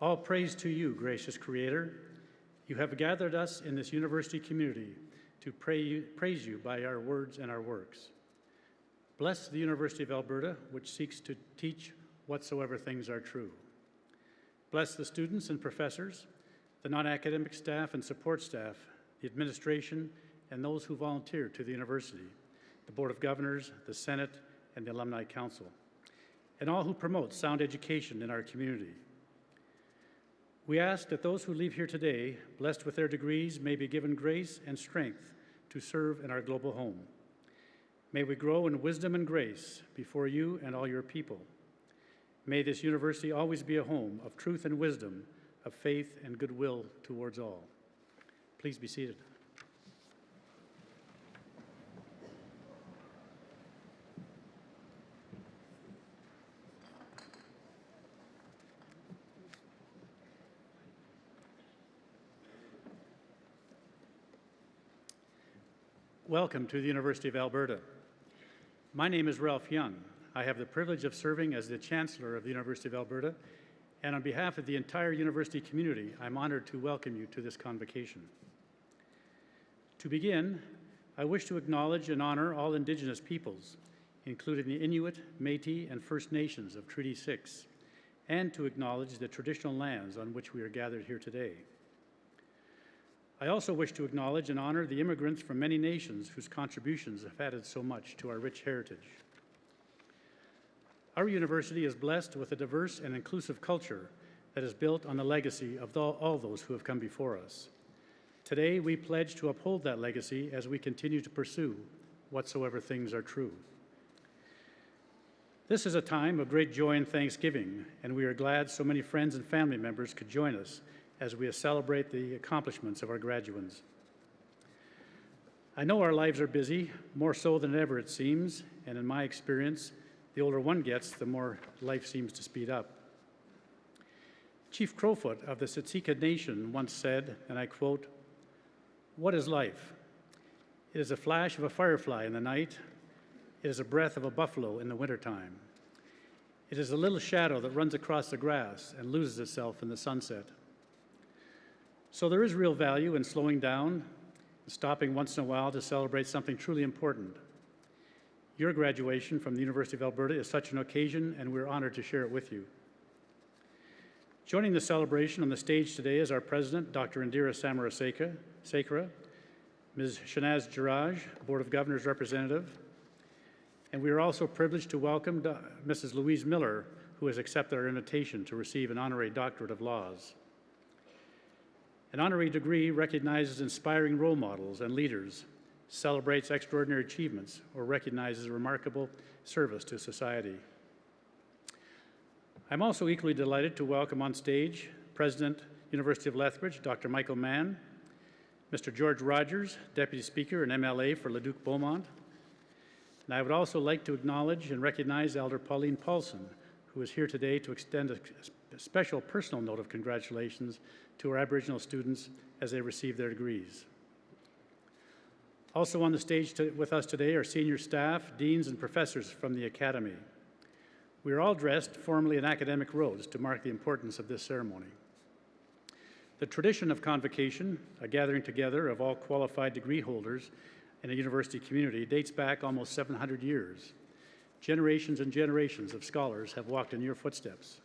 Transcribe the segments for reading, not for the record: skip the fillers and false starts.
All praise to you, gracious Creator. You have gathered us in this university community to praise you by our words and our works. Bless the University of Alberta, which seeks to teach whatsoever things are true. Bless the students and professors, the non-academic staff and support staff, the administration, and those who volunteer to the university, the Board of Governors, the Senate, and the Alumni Council, and all who promote sound education in our community. We ask that those who leave here today, blessed with their degrees, may be given grace and strength to serve in our global home. May we grow in wisdom and grace before you and all your people. May this university always be a home of truth and wisdom, of faith and goodwill towards all. Please be seated. Welcome to the University of Alberta. My name is Ralph Young. I have the privilege of serving as the Chancellor of the University of Alberta, and on behalf of the entire university community, I'm honored to welcome you to this convocation. To begin, I wish to acknowledge and honor all Indigenous peoples, including the Inuit, Métis, and First Nations of Treaty 6, and to acknowledge the traditional lands on which we are gathered here today. I also wish to acknowledge and honor the immigrants from many nations whose contributions have added so much to our rich heritage. Our university is blessed with a diverse and inclusive culture that is built on the legacy of all those who have come before us. Today, we pledge to uphold that legacy as we continue to pursue whatsoever things are true. This is a time of great joy and thanksgiving, and we are glad so many friends and family members could join us as we celebrate the accomplishments of our graduates. I know our lives are busy, more so than ever it seems, and in my experience, the older one gets, the more life seems to speed up. Chief Crowfoot of the Siksika Nation once said, and I quote, "What is life? It is a flash of a firefly in the night. It is a breath of a buffalo in the wintertime. It is a little shadow that runs across the grass and loses itself in the sunset." So there is real value in slowing down and stopping once in a while to celebrate something truly important. Your graduation from the University of Alberta is such an occasion, and we're honored to share it with you. Joining the celebration on the stage today is our President, Dr. Indira Samarasekera, Ms. Shanaz Jarraj, Board of Governors Representative, and we are also privileged to welcome Mrs. Louise Miller, who has accepted our invitation to receive an honorary doctorate of laws. An honorary degree recognizes inspiring role models and leaders, celebrates extraordinary achievements, or recognizes remarkable service to society. I'm also equally delighted to welcome on stage President, University of Lethbridge, Dr. Michael Mann, Mr. George Rogers, Deputy Speaker and MLA for Leduc-Beaumont. And I would also like to acknowledge and recognize Elder Pauline Paulson, who is here today to extend a special personal note of congratulations to our Aboriginal students as they receive their degrees. Also on the stage with us today are senior staff, deans, and professors from the Academy. We are all dressed formally in academic robes to mark the importance of this ceremony. The tradition of convocation, a gathering together of all qualified degree holders in a university community, dates back almost 700 years. Generations and generations of scholars have walked in your footsteps.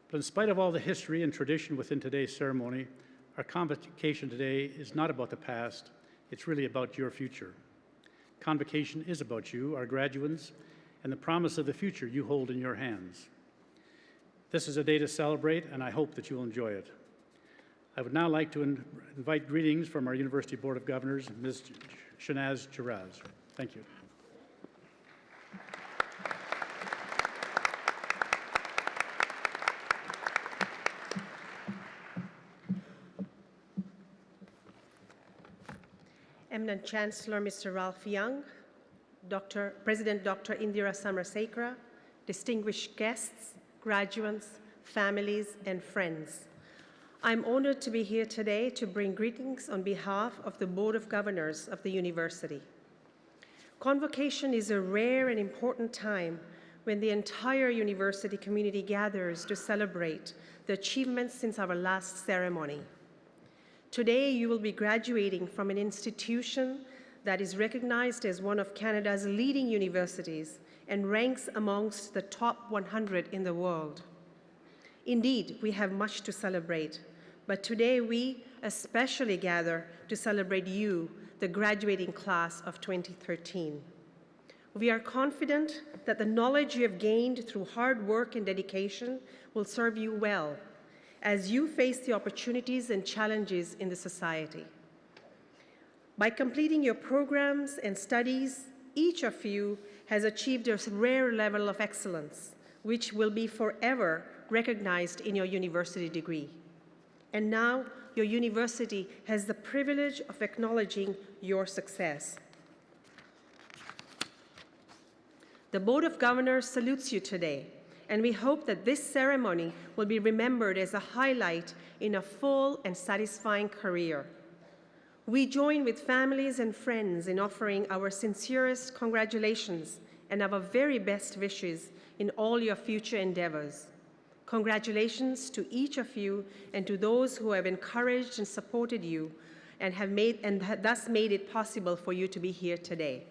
But in spite of all the history and tradition within today's ceremony, our convocation today is not about the past, it's really about your future. Convocation is about you, our graduates, and the promise of the future you hold in your hands. This is a day to celebrate, and I hope that you will enjoy it. I would now like to invite greetings from our University Board of Governors, Ms. Shanaz Jarraj. Thank you. Eminent Chancellor Mr. Ralph Young, President Dr. Indira Samarasekera, distinguished guests, graduates, families, and friends. I'm honored to be here today to bring greetings on behalf of the Board of Governors of the University. Convocation is a rare and important time when the entire university community gathers to celebrate the achievements since our last ceremony. Today, you will be graduating from an institution that is recognized as one of Canada's leading universities and ranks amongst the top 100 in the world. Indeed, we have much to celebrate, but today we especially gather to celebrate you, the graduating class of 2013. We are confident that the knowledge you have gained through hard work and dedication will serve you well as you face the opportunities and challenges in the society. By completing your programs and studies, each of you has achieved a rare level of excellence, which will be forever recognized in your university degree. And now, your university has the privilege of acknowledging your success. The Board of Governors salutes you today, and we hope that this ceremony will be remembered as a highlight in a full and satisfying career. We join with families and friends in offering our sincerest congratulations and our very best wishes in all your future endeavors. Congratulations to each of you and to those who have encouraged and supported you and have thus made it possible for you to be here today.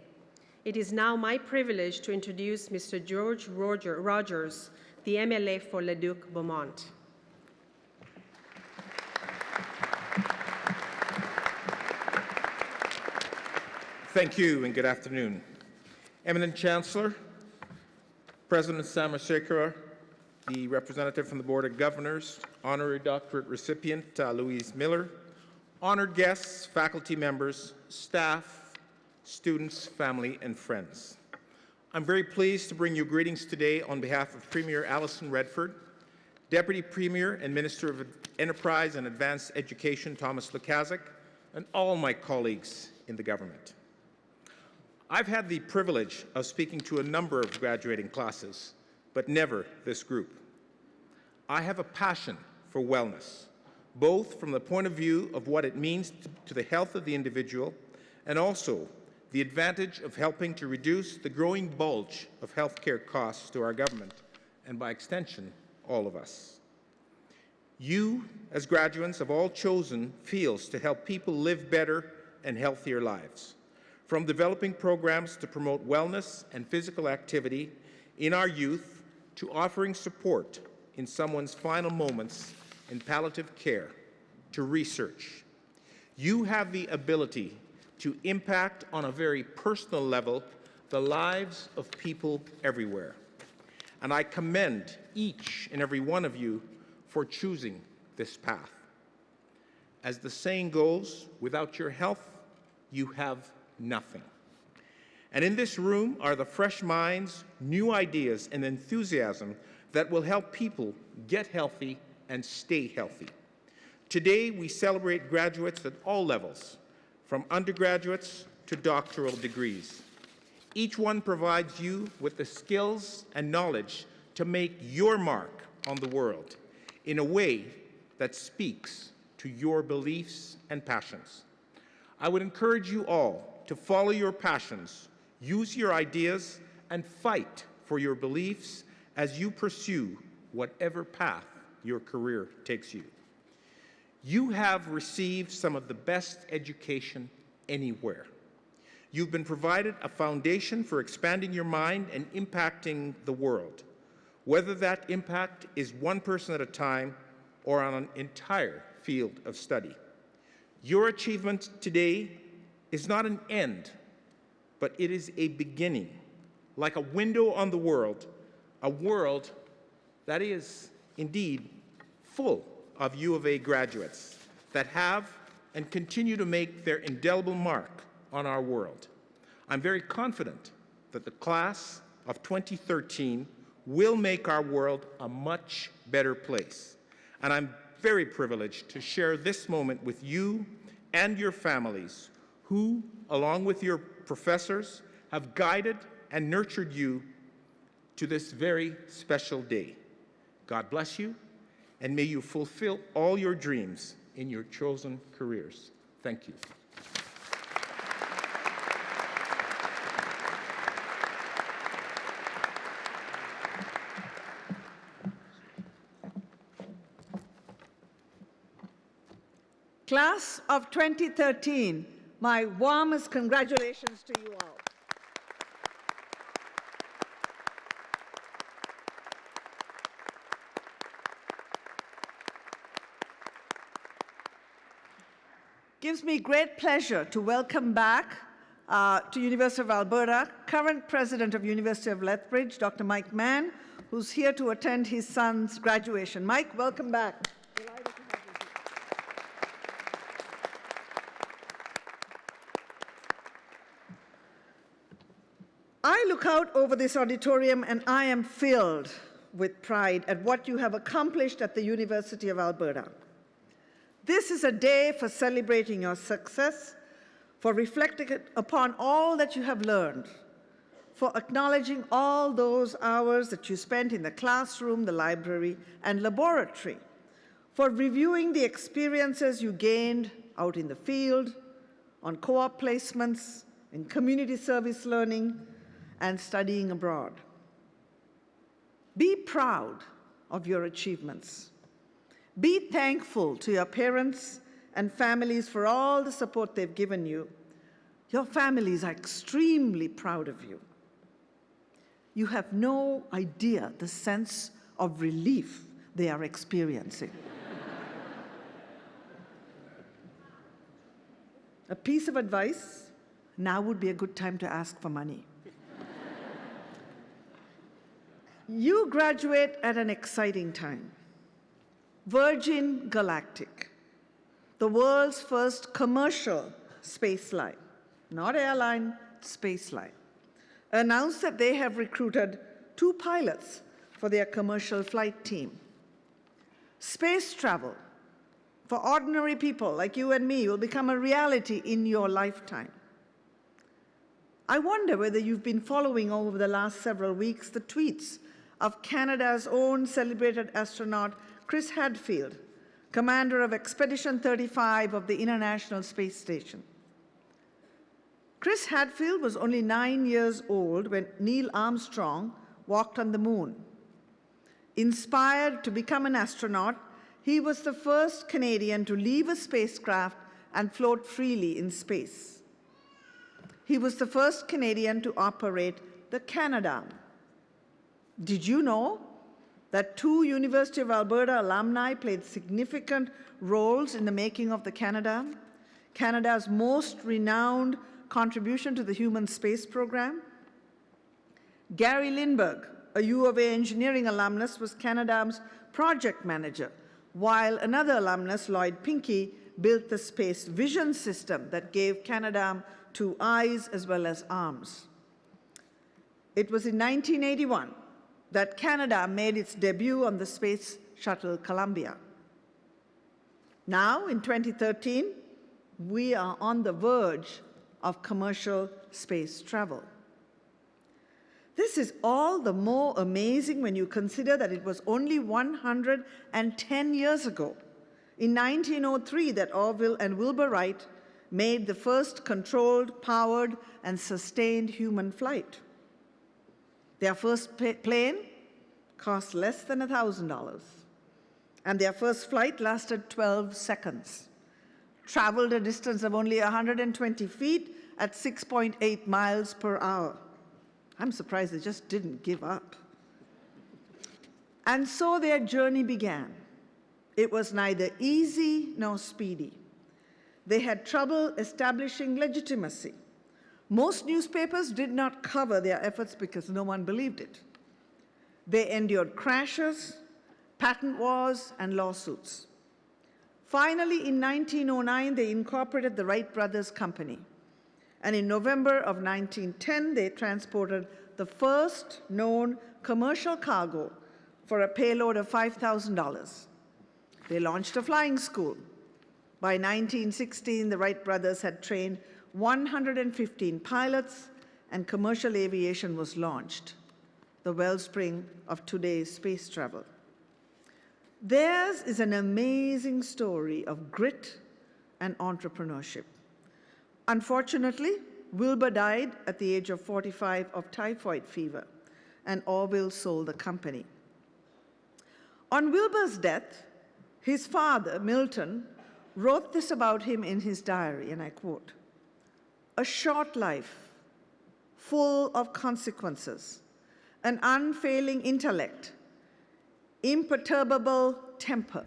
It is now my privilege to introduce Mr. George Rogers, the MLA for Leduc-Beaumont. Thank you and good afternoon. Eminent Chancellor, President Samarasekera, the representative from the Board of Governors, honorary doctorate recipient Louise Miller, honored guests, faculty members, staff, students, family, and friends. I'm very pleased to bring you greetings today on behalf of Premier Alison Redford, Deputy Premier and Minister of Enterprise and Advanced Education Thomas Lukaszuk, and all my colleagues in the government. I've had the privilege of speaking to a number of graduating classes, but never this group. I have a passion for wellness, both from the point of view of what it means to the health of the individual and also the advantage of helping to reduce the growing bulge of healthcare costs to our government and, by extension, all of us. You, as graduates, have all chosen fields to help people live better and healthier lives, from developing programs to promote wellness and physical activity in our youth to offering support in someone's final moments in palliative care to research. You have the ability to impact on a very personal level the lives of people everywhere. And I commend each and every one of you for choosing this path. As the saying goes, without your health, you have nothing. And in this room are the fresh minds, new ideas, and enthusiasm that will help people get healthy and stay healthy. Today, we celebrate graduates at all levels, from undergraduates to doctoral degrees. Each one provides you with the skills and knowledge to make your mark on the world in a way that speaks to your beliefs and passions. I would encourage you all to follow your passions, use your ideas, and fight for your beliefs as you pursue whatever path your career takes you. You have received some of the best education anywhere. You've been provided a foundation for expanding your mind and impacting the world, whether that impact is one person at a time or on an entire field of study. Your achievement today is not an end, but it is a beginning, like a window on the world, a world that is indeed full of U of A graduates that have and continue to make their indelible mark on our world. I'm very confident that the class of 2013 will make our world a much better place. And I'm very privileged to share this moment with you and your families who, along with your professors, have guided and nurtured you to this very special day. God bless you, and may you fulfill all your dreams in your chosen careers. Thank you. Class of 2013, my warmest congratulations to you all. Gives me great pleasure to welcome back to University of Alberta, current president of University of Lethbridge, Dr. Mike Mann, who's here to attend his son's graduation. Mike, welcome back. Delighted to have you here. I look out over this auditorium and I am filled with pride at what you have accomplished at the University of Alberta. This is a day for celebrating your success, for reflecting upon all that you have learned, for acknowledging all those hours that you spent in the classroom, the library, and laboratory, for reviewing the experiences you gained out in the field, on co-op placements, in community service learning, and studying abroad. Be proud of your achievements. Be thankful to your parents and families for all the support they've given you. Your families are extremely proud of you. You have no idea the sense of relief they are experiencing. A piece of advice, now would be a good time to ask for money. You graduate at an exciting time. Virgin Galactic, the world's first commercial space line, not airline, space line, announced that they have recruited 2 pilots for their commercial flight team. Space travel for ordinary people like you and me will become a reality in your lifetime. I wonder whether you've been following over the last several weeks the tweets of Canada's own celebrated astronaut Chris Hadfield, commander of Expedition 35 of the International Space Station. Chris Hadfield was only 9 years old when Neil Armstrong walked on the moon. Inspired to become an astronaut, he was the first Canadian to leave a spacecraft and float freely in space. He was the first Canadian to operate the Canadarm. Did you know that 2 University of Alberta alumni played significant roles in the making of the Canadarm, Canada's most renowned contribution to the human space program? Gary Lindbergh, a U of A engineering alumnus, was Canadarm's project manager, while another alumnus, Lloyd Pinkey, built the space vision system that gave Canadarm 2 eyes as well as arms. It was in 1981 that Canada made its debut on the Space Shuttle Columbia. Now, in 2013, we are on the verge of commercial space travel. This is all the more amazing when you consider that it was only 110 years ago, in 1903, that Orville and Wilbur Wright made the first controlled, powered, and sustained human flight. Their first plane cost less than $1,000, and their first flight lasted 12 seconds, traveled a distance of only 120 feet at 6.8 miles per hour. I'm surprised they just didn't give up. And so their journey began. It was neither easy nor speedy. They had trouble establishing legitimacy. Most newspapers did not cover their efforts because no one believed it. They endured crashes, patent wars, and lawsuits. Finally, in 1909, they incorporated the Wright Brothers Company. And in November of 1910, they transported the first known commercial cargo for a payload of $5,000. They launched a flying school. By 1916, the Wright brothers had trained 115 pilots, and commercial aviation was launched, the wellspring of today's space travel. Theirs is an amazing story of grit and entrepreneurship. Unfortunately, Wilbur died at the age of 45 of typhoid fever, and Orville sold the company. On Wilbur's death, his father, Milton, wrote this about him in his diary, and I quote, "A short life, full of consequences, an unfailing intellect, imperturbable temper,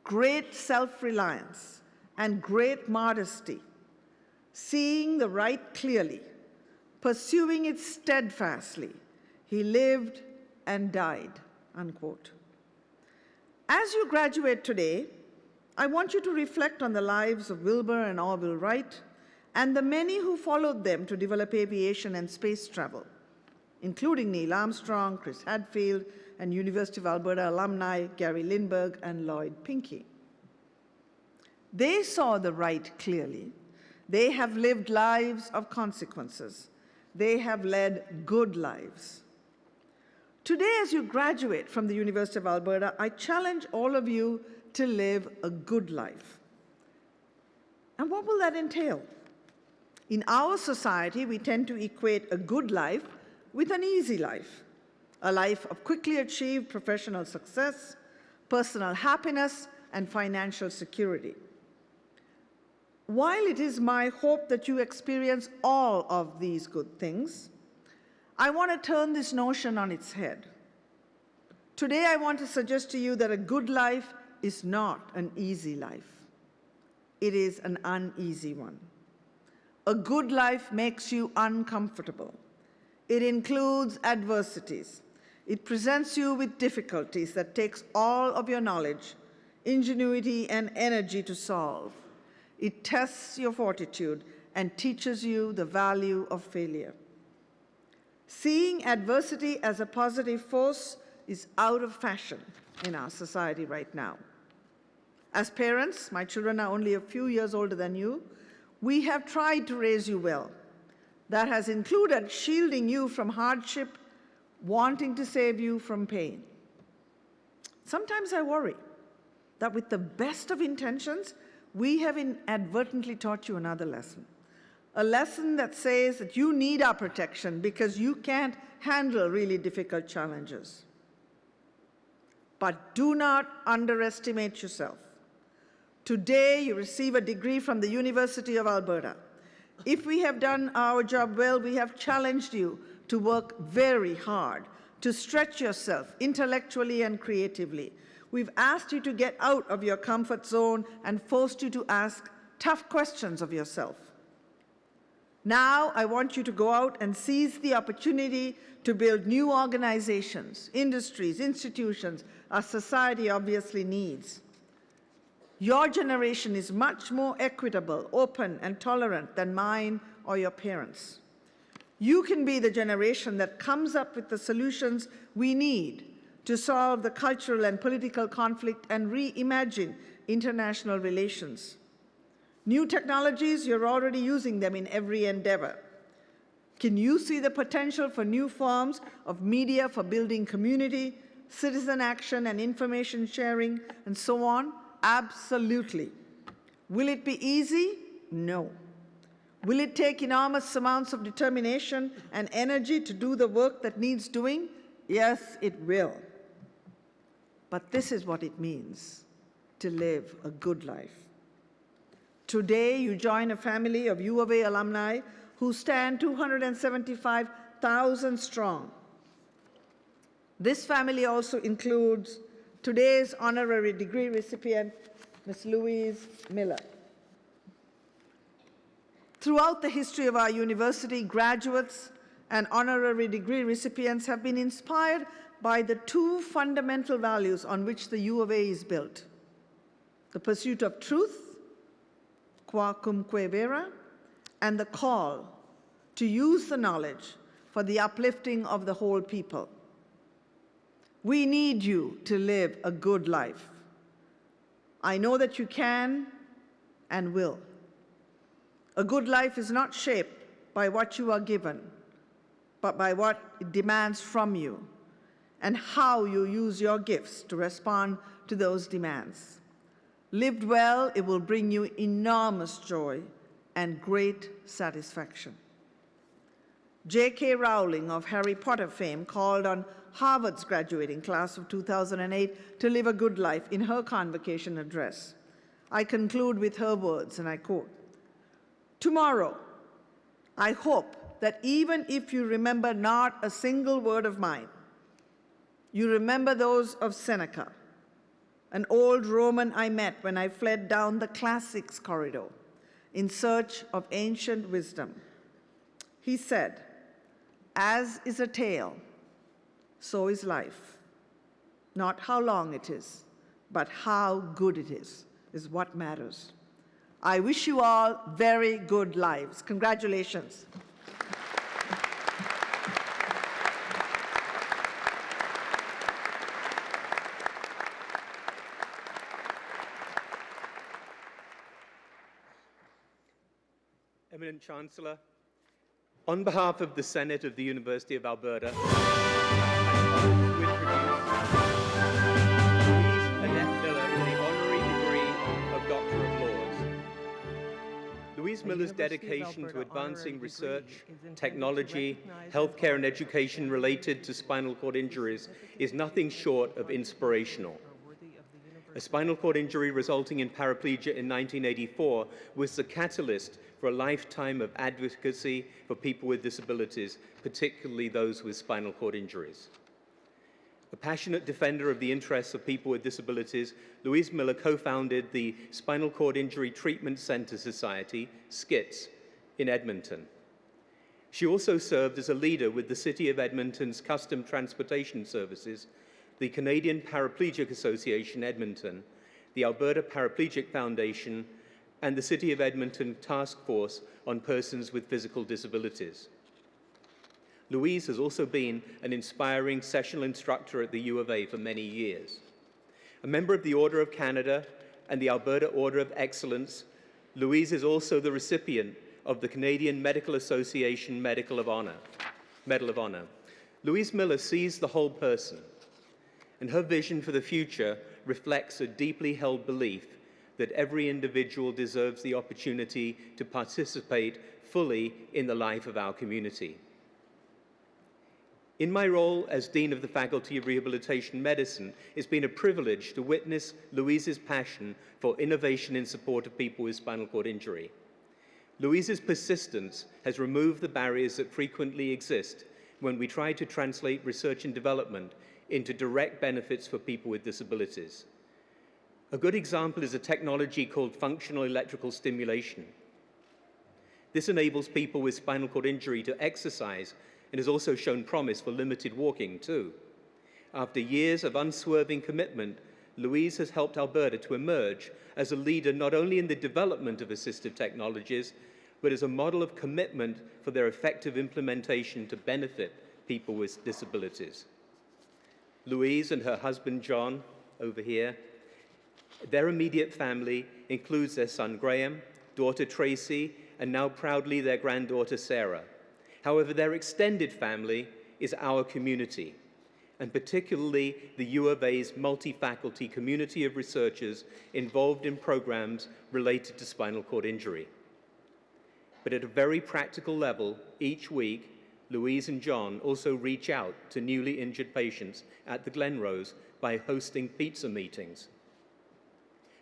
great self-reliance, and great modesty, seeing the right clearly, pursuing it steadfastly, he lived and died," unquote. As you graduate today, I want you to reflect on the lives of Wilbur and Orville Wright and the many who followed them to develop aviation and space travel, including Neil Armstrong, Chris Hadfield, and University of Alberta alumni Gary Lindbergh and Lloyd Pinkey. They saw the right clearly. They have lived lives of consequences. They have led good lives. Today, as you graduate from the University of Alberta, I challenge all of you to live a good life. And what will that entail? In our society, we tend to equate a good life with an easy life, a life of quickly achieved professional success, personal happiness, and financial security. While it is my hope that you experience all of these good things, I want to turn this notion on its head. Today, I want to suggest to you that a good life is not an easy life. It is an uneasy one. A good life makes you uncomfortable. It includes adversities. It presents you with difficulties that takes all of your knowledge, ingenuity, and energy to solve. It tests your fortitude and teaches you the value of failure. Seeing adversity as a positive force is out of fashion in our society right now. As parents, my children are only a few years older than you, we have tried to raise you well. That has included shielding you from hardship, wanting to save you from pain. Sometimes I worry that with the best of intentions, we have inadvertently taught you another lesson. A lesson that says that you need our protection because you can't handle really difficult challenges. But do not underestimate yourself. Today, you receive a degree from the University of Alberta. If we have done our job well, we have challenged you to work very hard, to stretch yourself intellectually and creatively. We've asked you to get out of your comfort zone and forced you to ask tough questions of yourself. Now, I want you to go out and seize the opportunity to build new organizations, industries, institutions our society obviously needs. Your generation is much more equitable, open, and tolerant than mine or your parents. You can be the generation that comes up with the solutions we need to solve the cultural and political conflict and reimagine international relations. New technologies, you're already using them in every endeavor. Can you see the potential for new forms of media for building community, citizen action, and information sharing, and so on? Absolutely. Will it be easy? No. Will it take enormous amounts of determination and energy to do the work that needs doing? Yes, it will. But this is what it means to live a good life. Today, you join a family of U of A alumni who stand 275,000 strong. This family also includes today's honorary degree recipient, Ms. Louise Miller. Throughout the history of our university, graduates and honorary degree recipients have been inspired by the two fundamental values on which the U of A is built: the pursuit of truth, qua cumque vera, and the call to use the knowledge for the uplifting of the whole people. We need you to live a good life. I know that you can and will. A good life is not shaped by what you are given, but by what it demands from you and how you use your gifts to respond to those demands. Lived well, it will bring you enormous joy and great satisfaction. J.K. Rowling of Harry Potter fame called on Harvard's graduating class of 2008 to live a good life in her convocation address. I conclude with her words, and I quote, "Tomorrow, I hope that even if you remember not a single word of mine, you remember those of Seneca, an old Roman I met when I fled down the classics corridor in search of ancient wisdom. He said, 'As is a tale, so is life. Not how long it is, but how good it is what matters.' I wish you all very good lives. Congratulations." Eminent Chancellor, on behalf of the Senate of the University of Alberta, I'm honored to introduce Louise Annette Miller for the honorary degree of Doctor of Laws. Louise Miller's dedication to advancing research, technology, healthcare, and education related to spinal cord injuries is nothing short of inspirational. A spinal cord injury resulting in paraplegia in 1984 was the catalyst for a lifetime of advocacy for people with disabilities, particularly those with spinal cord injuries. A passionate defender of the interests of people with disabilities, Louise Miller co-founded the Spinal Cord Injury Treatment Center Society, SCITS, in Edmonton. She also served as a leader with the City of Edmonton's Custom Transportation Services, the Canadian Paraplegic Association, Edmonton, the Alberta Paraplegic Foundation, and the City of Edmonton Task Force on Persons with Physical Disabilities. Louise has also been an inspiring sessional instructor at the U of A for many years. A member of the Order of Canada and the Alberta Order of Excellence, Louise is also the recipient of the Canadian Medical Association Medal of Honor. Louise Miller sees the whole person, and her vision for the future reflects a deeply held belief that every individual deserves the opportunity to participate fully in the life of our community. In my role as Dean of the Faculty of Rehabilitation Medicine, it's been a privilege to witness Louise's passion for innovation in support of people with spinal cord injury. Louise's persistence has removed the barriers that frequently exist when we try to translate research and development into direct benefits for people with disabilities. A good example is a technology called functional electrical stimulation. This enables people with spinal cord injury to exercise and has also shown promise for limited walking too. After years of unswerving commitment, Louise has helped Alberta to emerge as a leader not only in the development of assistive technologies, but as a model of commitment for their effective implementation to benefit people with disabilities. Louise and her husband John, over here, their immediate family includes their son Graham, daughter Tracy, and now proudly their granddaughter Sarah. However, their extended family is our community, and particularly the U of A's multi-faculty community of researchers involved in programs related to spinal cord injury. But at a very practical level, each week, Louise and John also reach out to newly injured patients at the Glenrose by hosting pizza meetings.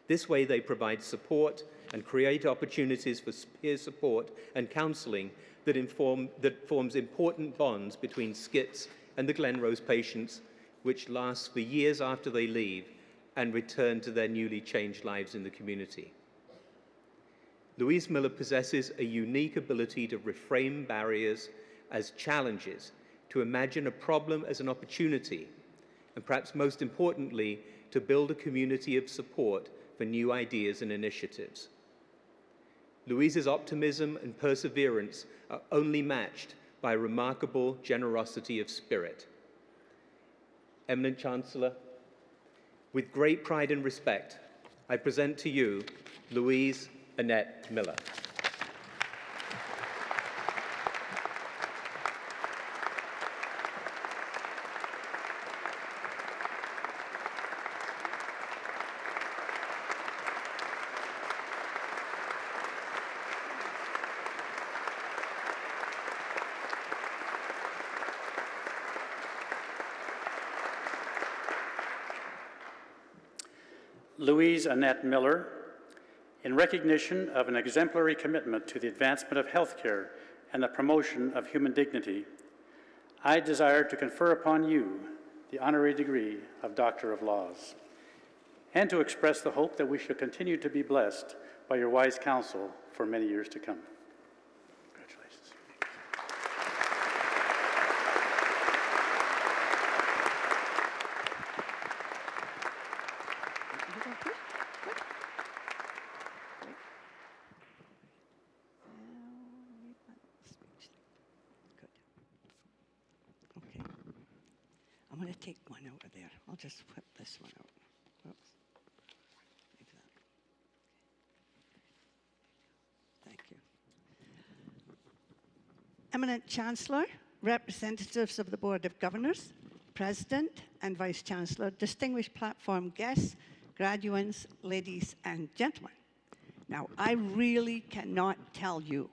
This way, they provide support and create opportunities for peer support and counseling that forms important bonds between SCITS and the Glenrose patients, which lasts for years after they leave and return to their newly changed lives in the community. Louise Miller possesses a unique ability to reframe barriers as challenges, to imagine a problem as an opportunity, and perhaps most importantly, to build a community of support for new ideas and initiatives. Louise's optimism and perseverance are only matched by remarkable generosity of spirit. Eminent Chancellor, with great pride and respect, I present to you Louise Annette Miller. Louise Annette Miller in recognition of an exemplary commitment to the advancement of healthcare and the promotion of human dignity, I desire to confer upon you the honorary degree of Doctor of Laws, and to express the hope that we shall continue to be blessed by your wise counsel for many years to come. Congratulations. Okay. I'm going to take one out of there. I'll just flip this one out. Oops. Leave that. Thank you. Eminent Chancellor, representatives of the Board of Governors, President and Vice Chancellor, distinguished platform guests, graduates, ladies and gentlemen. Now, I really cannot tell you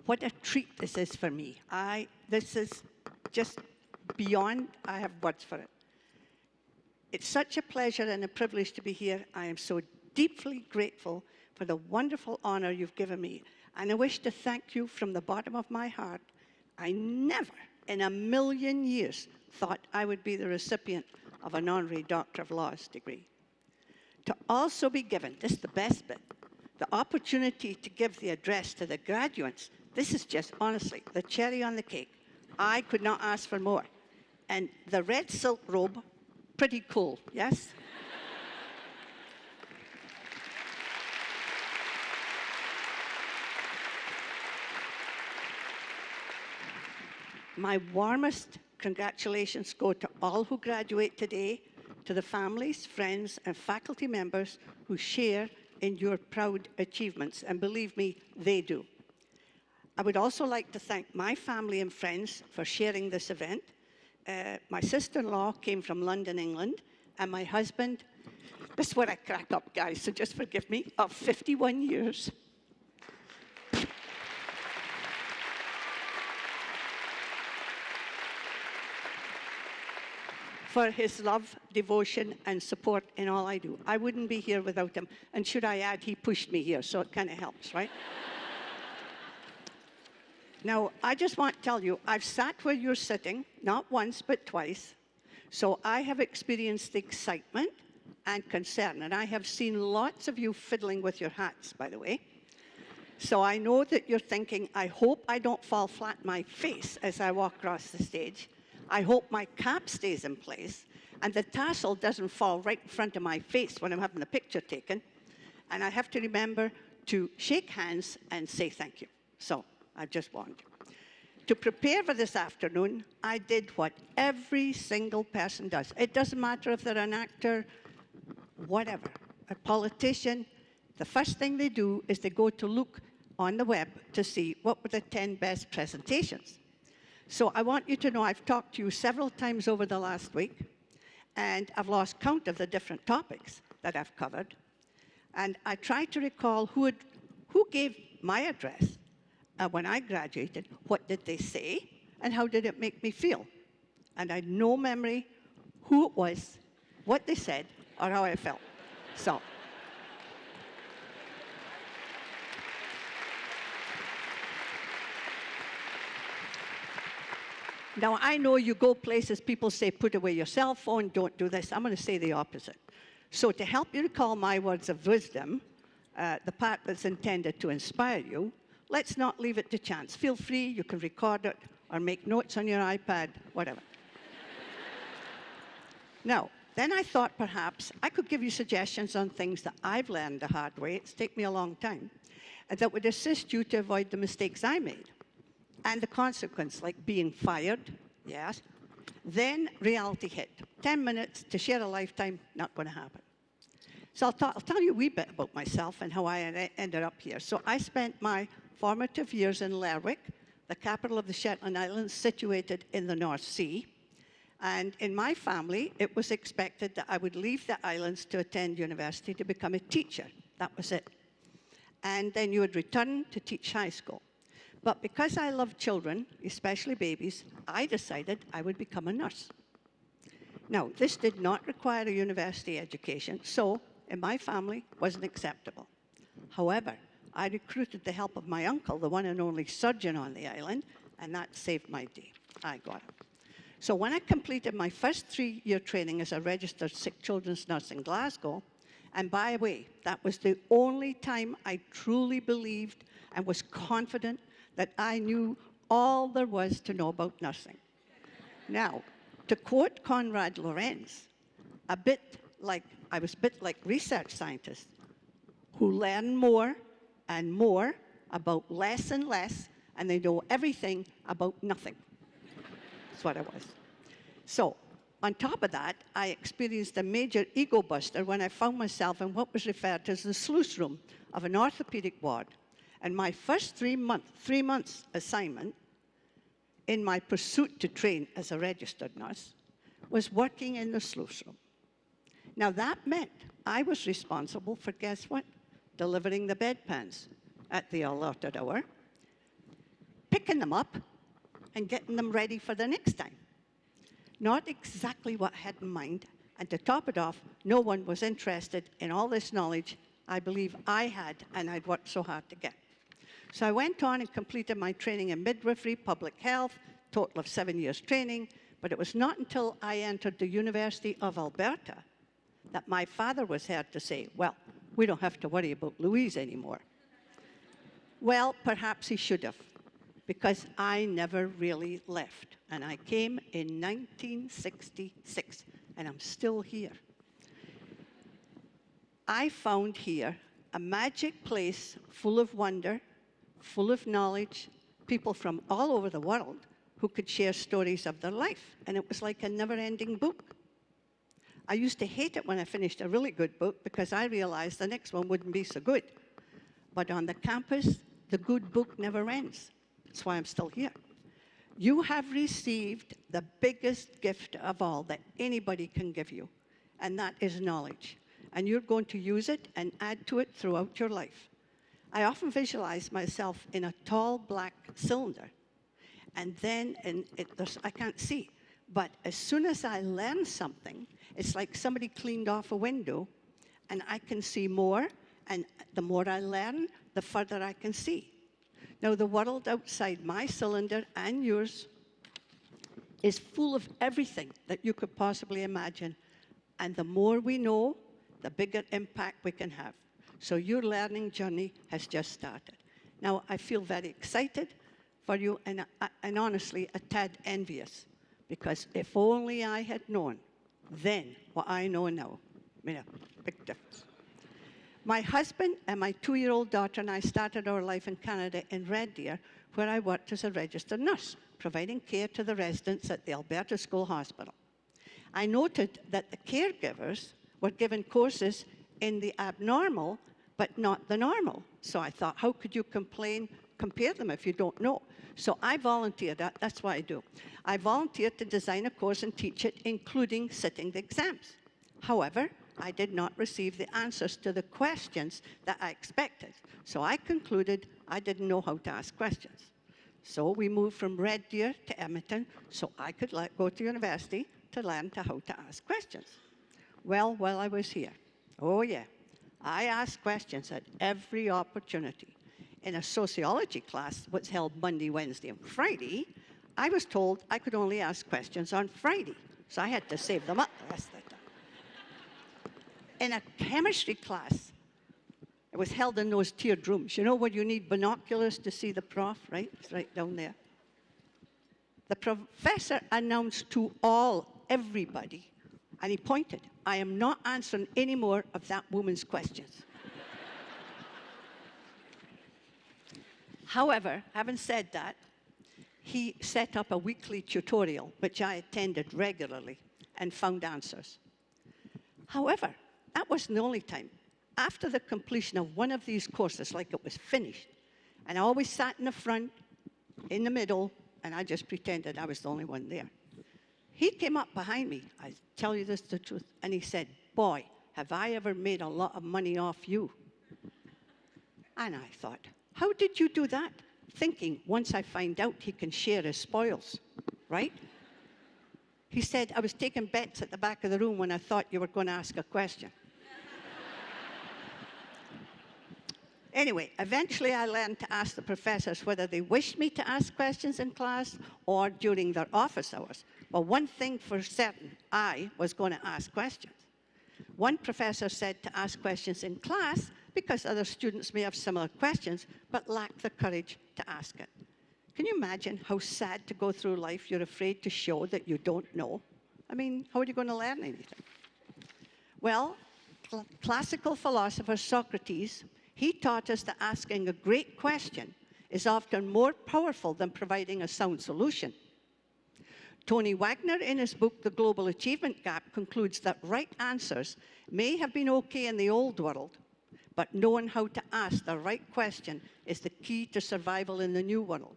what a treat this is for me. This is just beyond, I have words for it. It's such a pleasure and a privilege to be here. I am so deeply grateful for the wonderful honor you've given me. And I wish to thank you from the bottom of my heart. I never in a million years thought I would be the recipient of an honorary Doctor of Laws degree. To also be given, this is the best bit, the opportunity to give the address to the graduates, this is just honestly the cherry on the cake. I could not ask for more. And the red silk robe, pretty cool, yes? My warmest congratulations go to all who graduate today, to the families, friends, and faculty members who share in your proud achievements, and believe me, they do. I would also like to thank my family and friends for sharing this event. My sister-in-law came from London, England, and my husband, this is where I crack up, guys, so just forgive me, of 51 years. For his love, devotion, and support in all I do. I wouldn't be here without him. And should I add, he pushed me here, so it kind of helps, right? Now, I just want to tell you, I've sat where you're sitting, not once, but twice. So I have experienced excitement and concern, and I have seen lots of you fiddling with your hats, by the way. So I know that you're thinking, I hope I don't fall flat on my face as I walk across the stage. I hope my cap stays in place and the tassel doesn't fall right in front of my face when I'm having the picture taken. And I have to remember to shake hands and say thank you. So I just warned you. To prepare for this afternoon, I did what every single person does. It doesn't matter if they're an actor, whatever, a politician. The first thing they do is they go to look on the web to see what were the 10 best presentations. So I want you to know I've talked to you several times over the last week, and I've lost count of the different topics that I've covered. And I tried to recall who gave my address when I graduated, what did they say, and how did it make me feel. And I had no memory who it was, what they said, or how I felt. So. Now, I know you go places, people say, put away your cell phone, don't do this. I'm going to say the opposite. So to help you recall my words of wisdom, the part that's intended to inspire you, let's not leave it to chance. Feel free, you can record it or make notes on your iPad, whatever. Now, then I thought perhaps I could give you suggestions on things that I've learned the hard way, it's taken me a long time, and that would assist you to avoid the mistakes I made. And the consequence, like being fired, yes. Then reality hit. 10 minutes to share a lifetime, not going to happen. So I'll tell you a wee bit about myself and how I ended up here. So I spent my formative years in Lerwick, the capital of the Shetland Islands, situated in the North Sea. And in my family, it was expected that I would leave the islands to attend university to become a teacher. That was it. And then you would return to teach high school. But because I love children, especially babies, I decided I would become a nurse. Now, this did not require a university education, so in my family, wasn't acceptable. However, I recruited the help of my uncle, the one and only surgeon on the island, and that saved my day. I got him. So when I completed my first 3-year training as a registered sick children's nurse in Glasgow, and by the way, that was the only time I truly believed and was confident that I knew all there was to know about nursing. Now, to quote Conrad Lorenz, I was a bit like research scientists who learn more and more about less and less, and they know everything about nothing. That's what I was. So, on top of that, I experienced a major ego buster when I found myself in what was referred to as the sluice room of an orthopedic ward. And my first 3 months assignment in my pursuit to train as a registered nurse was working in the sluice room. Now that meant I was responsible for, guess what? Delivering the bedpans at the allotted hour, picking them up, and getting them ready for the next time. Not exactly what I had in mind, and to top it off, no one was interested in all this knowledge I believe I had and I'd worked so hard to get. So I went on and completed my training in midwifery, public health, total of 7 years training, but it was not until I entered the University of Alberta that my father was heard to say, well, we don't have to worry about Louise anymore. Well, perhaps he should have, because I never really left. And I came in 1966, and I'm still here. I found here a magic place full of wonder, full of knowledge, people from all over the world who could share stories of their life. And it was like a never-ending book. I used to hate it when I finished a really good book because I realized the next one wouldn't be so good. But on the campus, the good book never ends. That's why I'm still here. You have received the biggest gift of all that anybody can give you, and that is knowledge. And you're going to use it and add to it throughout your life. I often visualize myself in a tall black cylinder, and then I can't see, but as soon as I learn something, it's like somebody cleaned off a window, and I can see more, and the more I learn, the further I can see. Now, the world outside my cylinder and yours is full of everything that you could possibly imagine. And the more we know, the bigger impact we can have. So your learning journey has just started. Now, I feel very excited for you and honestly a tad envious, because if only I had known then what I know now, made a big difference. My husband and my 2-year-old daughter and I started our life in Canada in Red Deer, where I worked as a registered nurse, providing care to the residents at the Alberta School Hospital. I noted that the caregivers were given courses in the abnormal, but not the normal. So I thought, how could you compare them if you don't know? So I volunteered, that's what I do. I volunteered to design a course and teach it, including sitting the exams. However, I did not receive the answers to the questions that I expected. So I concluded I didn't know how to ask questions. So we moved from Red Deer to Edmonton so I could go to university to learn how to ask questions. Well, while I was here, oh yeah, I asked questions at every opportunity. In a sociology class, what's held Monday, Wednesday, and Friday, I was told I could only ask questions on Friday. So I had to save them up the rest of the time. In a chemistry class, it was held in those tiered rooms. You know where you need binoculars to see the prof, right? It's right down there. The professor announced to everybody, and he pointed, I am not answering any more of that woman's questions. However, having said that, he set up a weekly tutorial, which I attended regularly and found answers. However, that wasn't the only time. After the completion of one of these courses, like it was finished, and I always sat in the front, in the middle, and I just pretended I was the only one there. He came up behind me, I tell you this the truth, and he said, boy, have I ever made a lot of money off you. And I thought, how did you do that? Thinking, once I find out, he can share his spoils, right? He said, I was taking bets at the back of the room when I thought you were going to ask a question. Anyway, eventually I learned to ask the professors whether they wished me to ask questions in class or during their office hours. Well, one thing for certain, I was going to ask questions. One professor said to ask questions in class because other students may have similar questions but lack the courage to ask it. Can you imagine how sad to go through life you're afraid to show that you don't know? I mean, how are you going to learn anything? Well, classical philosopher Socrates, he taught us that asking a great question is often more powerful than providing a sound solution. Tony Wagner, in his book, The Global Achievement Gap, concludes that right answers may have been okay in the old world, but knowing how to ask the right question is the key to survival in the new world.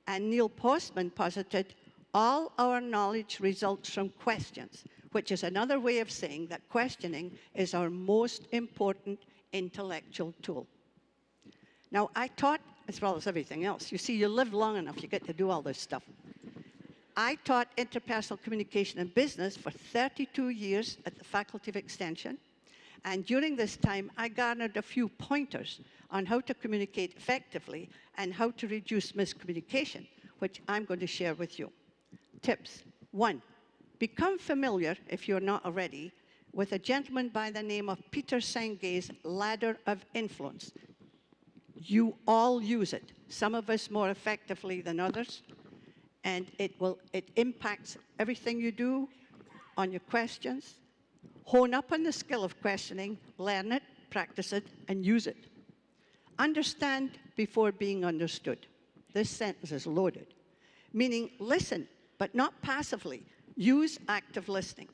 And Neil Postman posited, all our knowledge results from questions, which is another way of saying that questioning is our most important intellectual tool. Now, I taught, as well as everything else, you see, you live long enough, you get to do all this stuff. I taught interpersonal communication and business for 32 years at the Faculty of Extension, and during this time, I garnered a few pointers on how to communicate effectively and how to reduce miscommunication, which I'm going to share with you. Tips. 1, become familiar, if you're not already, with a gentleman by the name of Peter Senge's ladder of influence. You all use it, some of us more effectively than others, and it impacts everything you do on your questions. Hone up on the skill of questioning, learn it, practice it, and use it. Understand before being understood. This sentence is loaded, meaning listen, but not passively. Use active listening.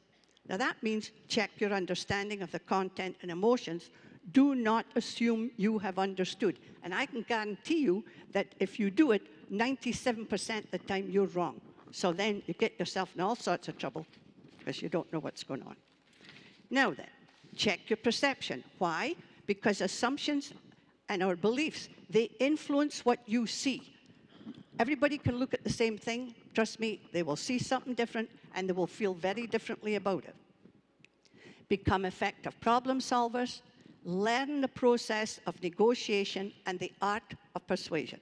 Now that means check your understanding of the content and emotions. Do not assume you have understood. And I can guarantee you that if you do it, 97% of the time you're wrong. So then you get yourself in all sorts of trouble because you don't know what's going on. Now then, check your perception. Why? Because assumptions and our beliefs, they influence what you see. Everybody can look at the same thing. Trust me, they will see something different and they will feel very differently about it. Become effective problem solvers. Learn the process of negotiation and the art of persuasion.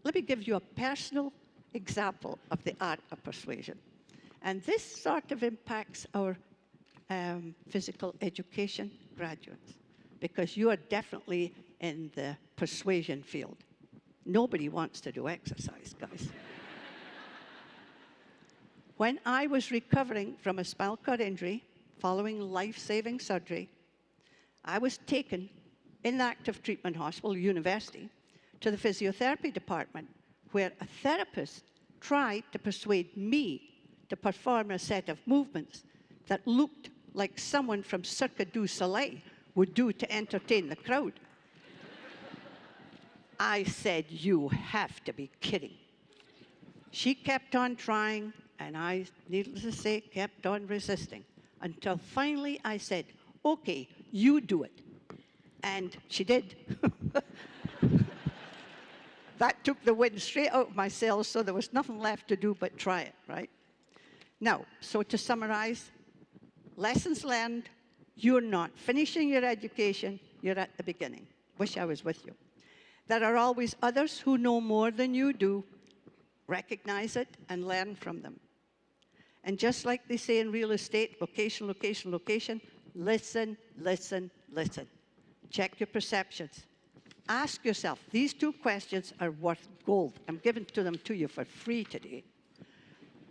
Let me give you a personal example of the art of persuasion. And this sort of impacts our physical education graduates, because you are definitely in the persuasion field. Nobody wants to do exercise, guys. When I was recovering from a spinal cord injury following life-saving surgery, I was taken in the active treatment hospital, university, to the physiotherapy department, where a therapist tried to persuade me to perform a set of movements that looked like someone from Cirque du Soleil would do to entertain the crowd. I said, you have to be kidding. She kept on trying, and I, needless to say, kept on resisting, until finally I said, okay, you do it. And she did. That took the wind straight out of my sails, so there was nothing left to do but try it, right? Now, so to summarize, lessons learned, you're not finishing your education, you're at the beginning. Wish I was with you. There are always others who know more than you do. Recognize it and learn from them. And just like they say in real estate, location, location, location, listen, listen, listen. Check your perceptions. Ask yourself, these 2 questions are worth gold. I'm giving them to you for free today.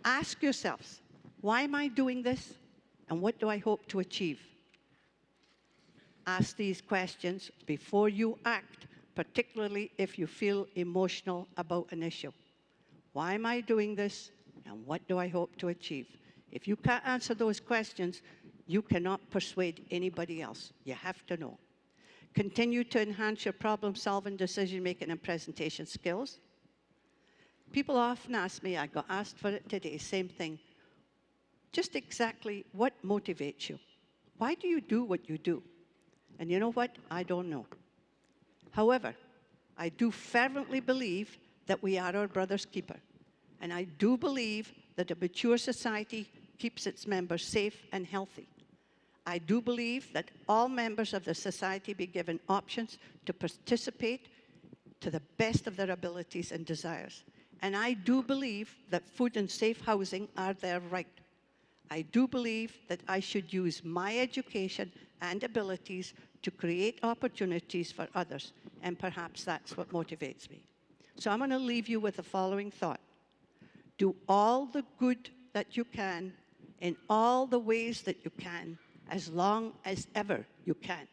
Ask yourselves, why am I doing this? And what do I hope to achieve? Ask these questions before you act, particularly if you feel emotional about an issue. Why am I doing this? And what do I hope to achieve? If you can't answer those questions, you cannot persuade anybody else. You have to know. Continue to enhance your problem-solving, decision-making, and presentation skills. People often ask me, I got asked for it today, same thing, just exactly what motivates you? Why do you do what you do? And you know what? I don't know. However, I do fervently believe that we are our brother's keeper. And I do believe that a mature society keeps its members safe and healthy. I do believe that all members of the society be given options to participate to the best of their abilities and desires. And I do believe that food and safe housing are their right. I do believe that I should use my education and abilities to create opportunities for others, and perhaps that's what motivates me. So I'm going to leave you with the following thought. Do all the good that you can in all the ways that you can, as long as ever you can.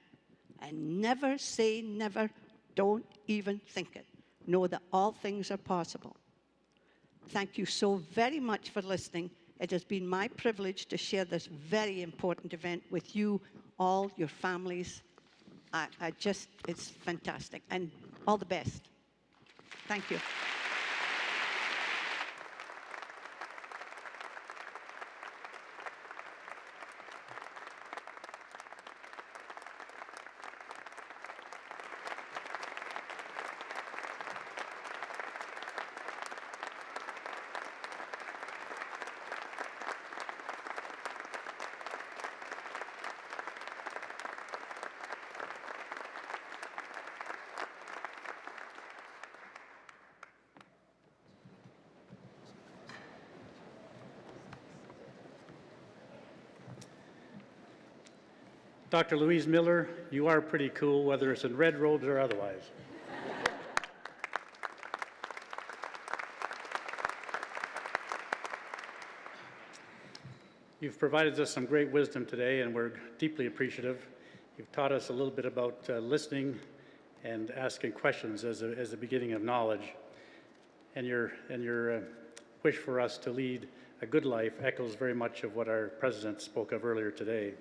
And never say never, don't even think it. Know that all things are possible. Thank you so very much for listening. It has been my privilege to share this very important event with you, all your families. It's fantastic. And all the best. Thank you. Dr. Louise Miller, you are pretty cool, whether it's in red robes or otherwise. You've provided us some great wisdom today, and we're deeply appreciative. You've taught us a little bit about listening and asking questions as a beginning of knowledge. And your wish for us to lead a good life echoes very much of what our president spoke of earlier today.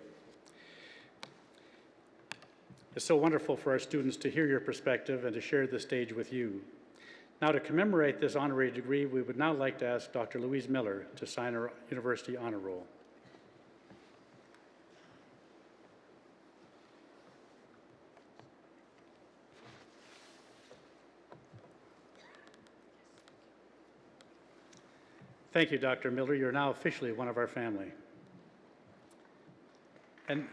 It's so wonderful for our students to hear your perspective and to share the stage with you. Now, to commemorate this honorary degree, we would now like to ask Dr. Louise Miller to sign our university honor roll. Thank you, Dr. Miller. You're now officially one of our family. And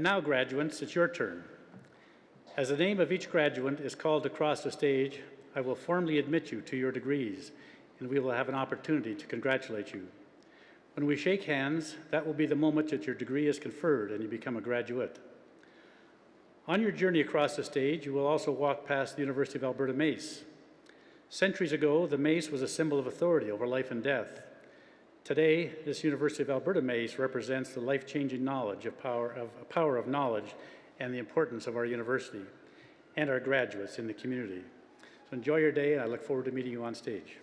now, graduates, it's your turn. As the name of each graduate is called across the stage, I will formally admit you to your degrees, and we will have an opportunity to congratulate you. When we shake hands, that will be the moment that your degree is conferred and you become a graduate. On your journey across the stage, you will also walk past the University of Alberta Mace. Centuries ago, the mace was a symbol of authority over life and death. Today, this University of Alberta Mace represents the life-changing knowledge of power of knowledge and the importance of our university and our graduates in the community. So enjoy your day, and I look forward to meeting you on stage.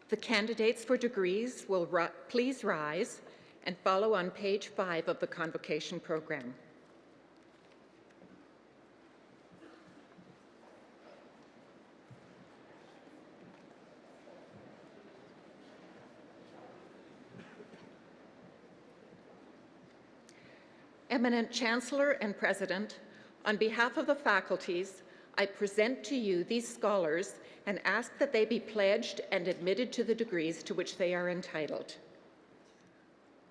The candidates for degrees will please rise and follow on page 5 of the Convocation program. Eminent Chancellor and President, on behalf of the faculties, I present to you these scholars and ask that they be pledged and admitted to the degrees to which they are entitled.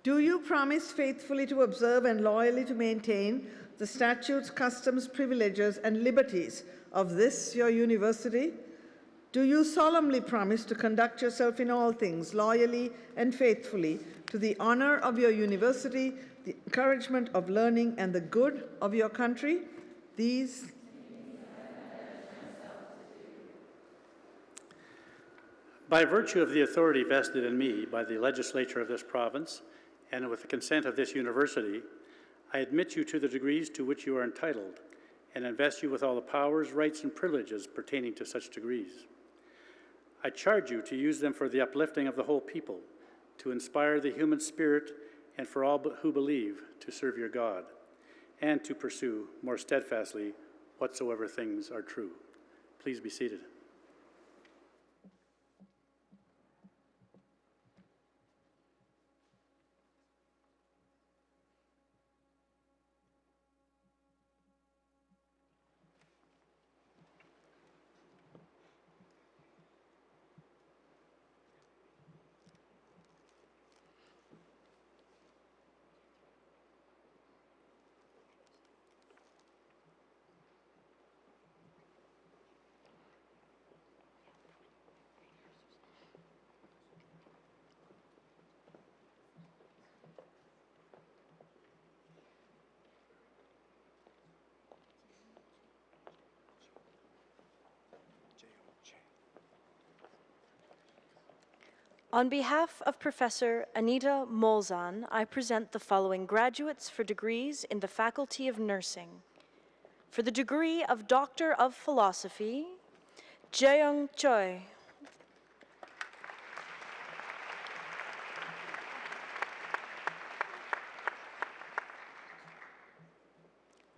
Do you promise faithfully to observe and loyally to maintain the statutes, customs, privileges, and liberties of this, your university? Do you solemnly promise to conduct yourself in all things loyally and faithfully to the honor of your university, the encouragement of learning, and the good of your country? These By virtue of the authority vested in me by the legislature of this province, and with the consent of this university, I admit you to the degrees to which you are entitled, and invest you with all the powers, rights, and privileges pertaining to such degrees. I charge you to use them for the uplifting of the whole people, to inspire the human spirit, and for all who believe to serve your God, and to pursue more steadfastly whatsoever things are true. Please be seated. On behalf of Professor Anita Molzan, I present the following graduates for degrees in the Faculty of Nursing. For the degree of Doctor of Philosophy, Jeong Choi.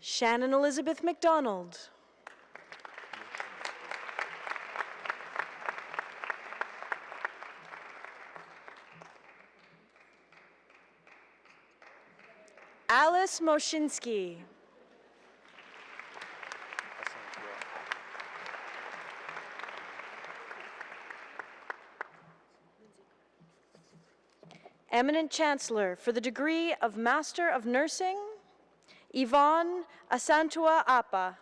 Shannon Elizabeth McDonald. Alice Moshinsky. Eminent Chancellor for the degree of Master of Nursing, Yvonne Asantua Apa.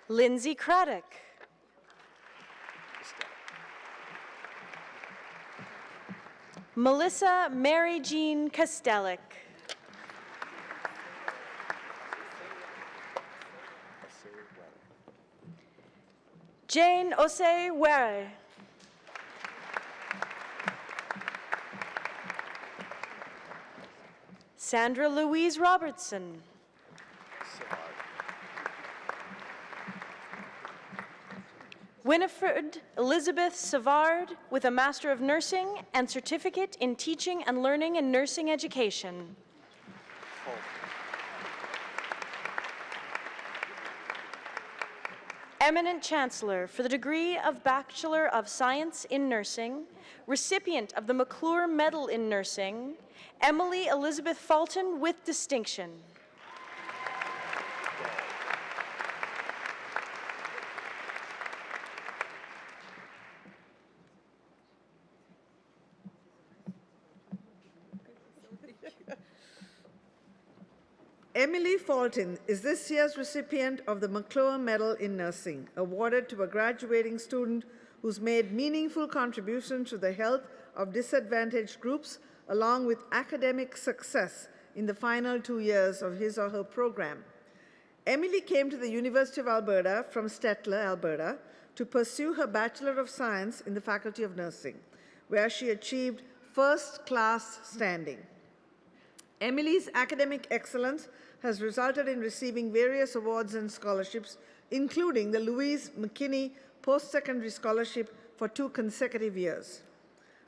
Lindsay Craddock. Melissa Mary Jean Kostelic. Jane Osei Were. Sandra Louise Robertson. Winifred Elizabeth Savard with a Master of Nursing and Certificate in Teaching and Learning and Nursing Education. Eminent Chancellor for the degree of Bachelor of Science in Nursing, recipient of the McClure Medal in Nursing, Emily Elizabeth Fulton with distinction. Emily Fulton is this year's recipient of the McClure Medal in Nursing, awarded to a graduating student who's made meaningful contributions to the health of disadvantaged groups, along with academic success in the final 2 years of his or her program. Emily came to the University of Alberta from Stettler, Alberta, to pursue her Bachelor of Science in the Faculty of Nursing, where she achieved first-class standing. Emily's academic excellence has resulted in receiving various awards and scholarships, including the Louise McKinney Post-Secondary Scholarship for 2 consecutive years.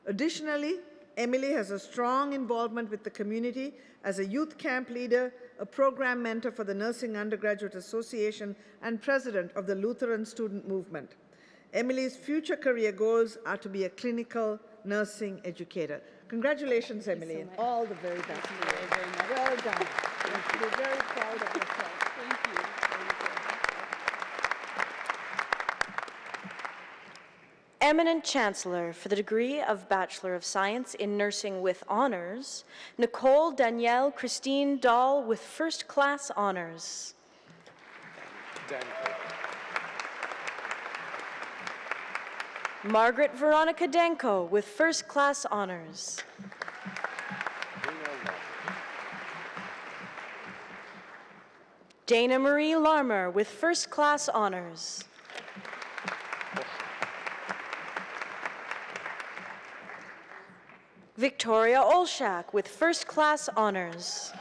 Additionally, Emily has a strong involvement with the community as a youth camp leader, a program mentor for the Nursing Undergraduate Association, and president of the Lutheran Student Movement. Emily's future career goals are to be a clinical nursing educator. Congratulations, Emily, and all the very best. Thank you very much. Well done. We're very proud of yourself. Thank you. Eminent Chancellor for the degree of Bachelor of Science in Nursing with Honors, Nicole Danielle Christine Dahl with First Class Honors. Margaret Veronica Denko with First Class Honors. Dana Marie Larmer with First Class Honors. Victoria Olshak with First Class Honors.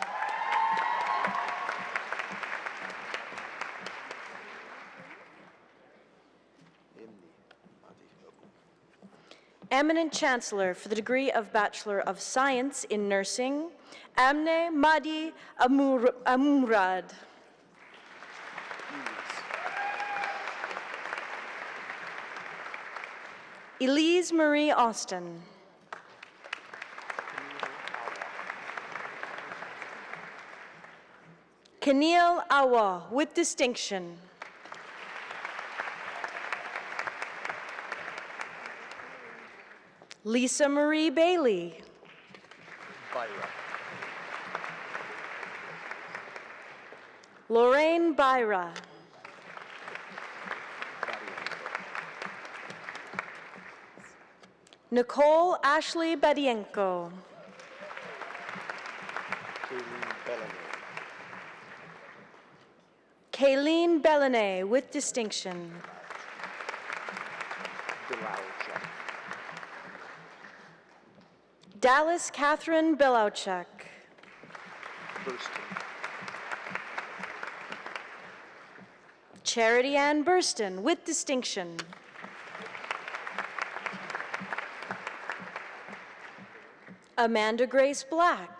Eminent Chancellor for the degree of Bachelor of Science in Nursing, Amne Madi Amurad. Elise Marie Austin. Keneal Awa with distinction. Lisa Marie Bailey. Lorraine Byra. Nicole Ashley Badienko. Kayleen Bellinet with distinction. Dallas Catherine Belauchuk. Charity Ann Burston with distinction. Amanda Grace Black.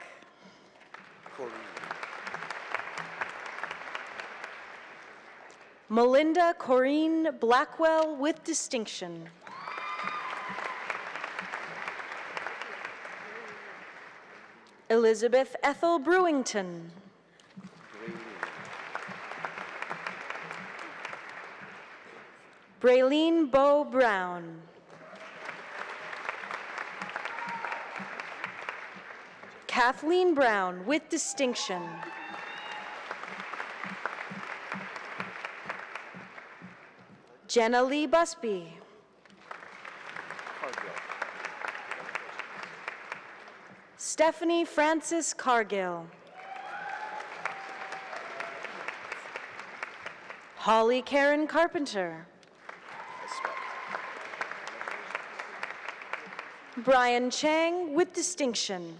Melinda Corrine Blackwell with distinction. Elizabeth Ethel Brewington. Braylene Bo Brown. Kathleen Brown with distinction. Jenna Lee Busby. Stephanie Francis Cargill. Holly Karen Carpenter. Brian Chang with distinction.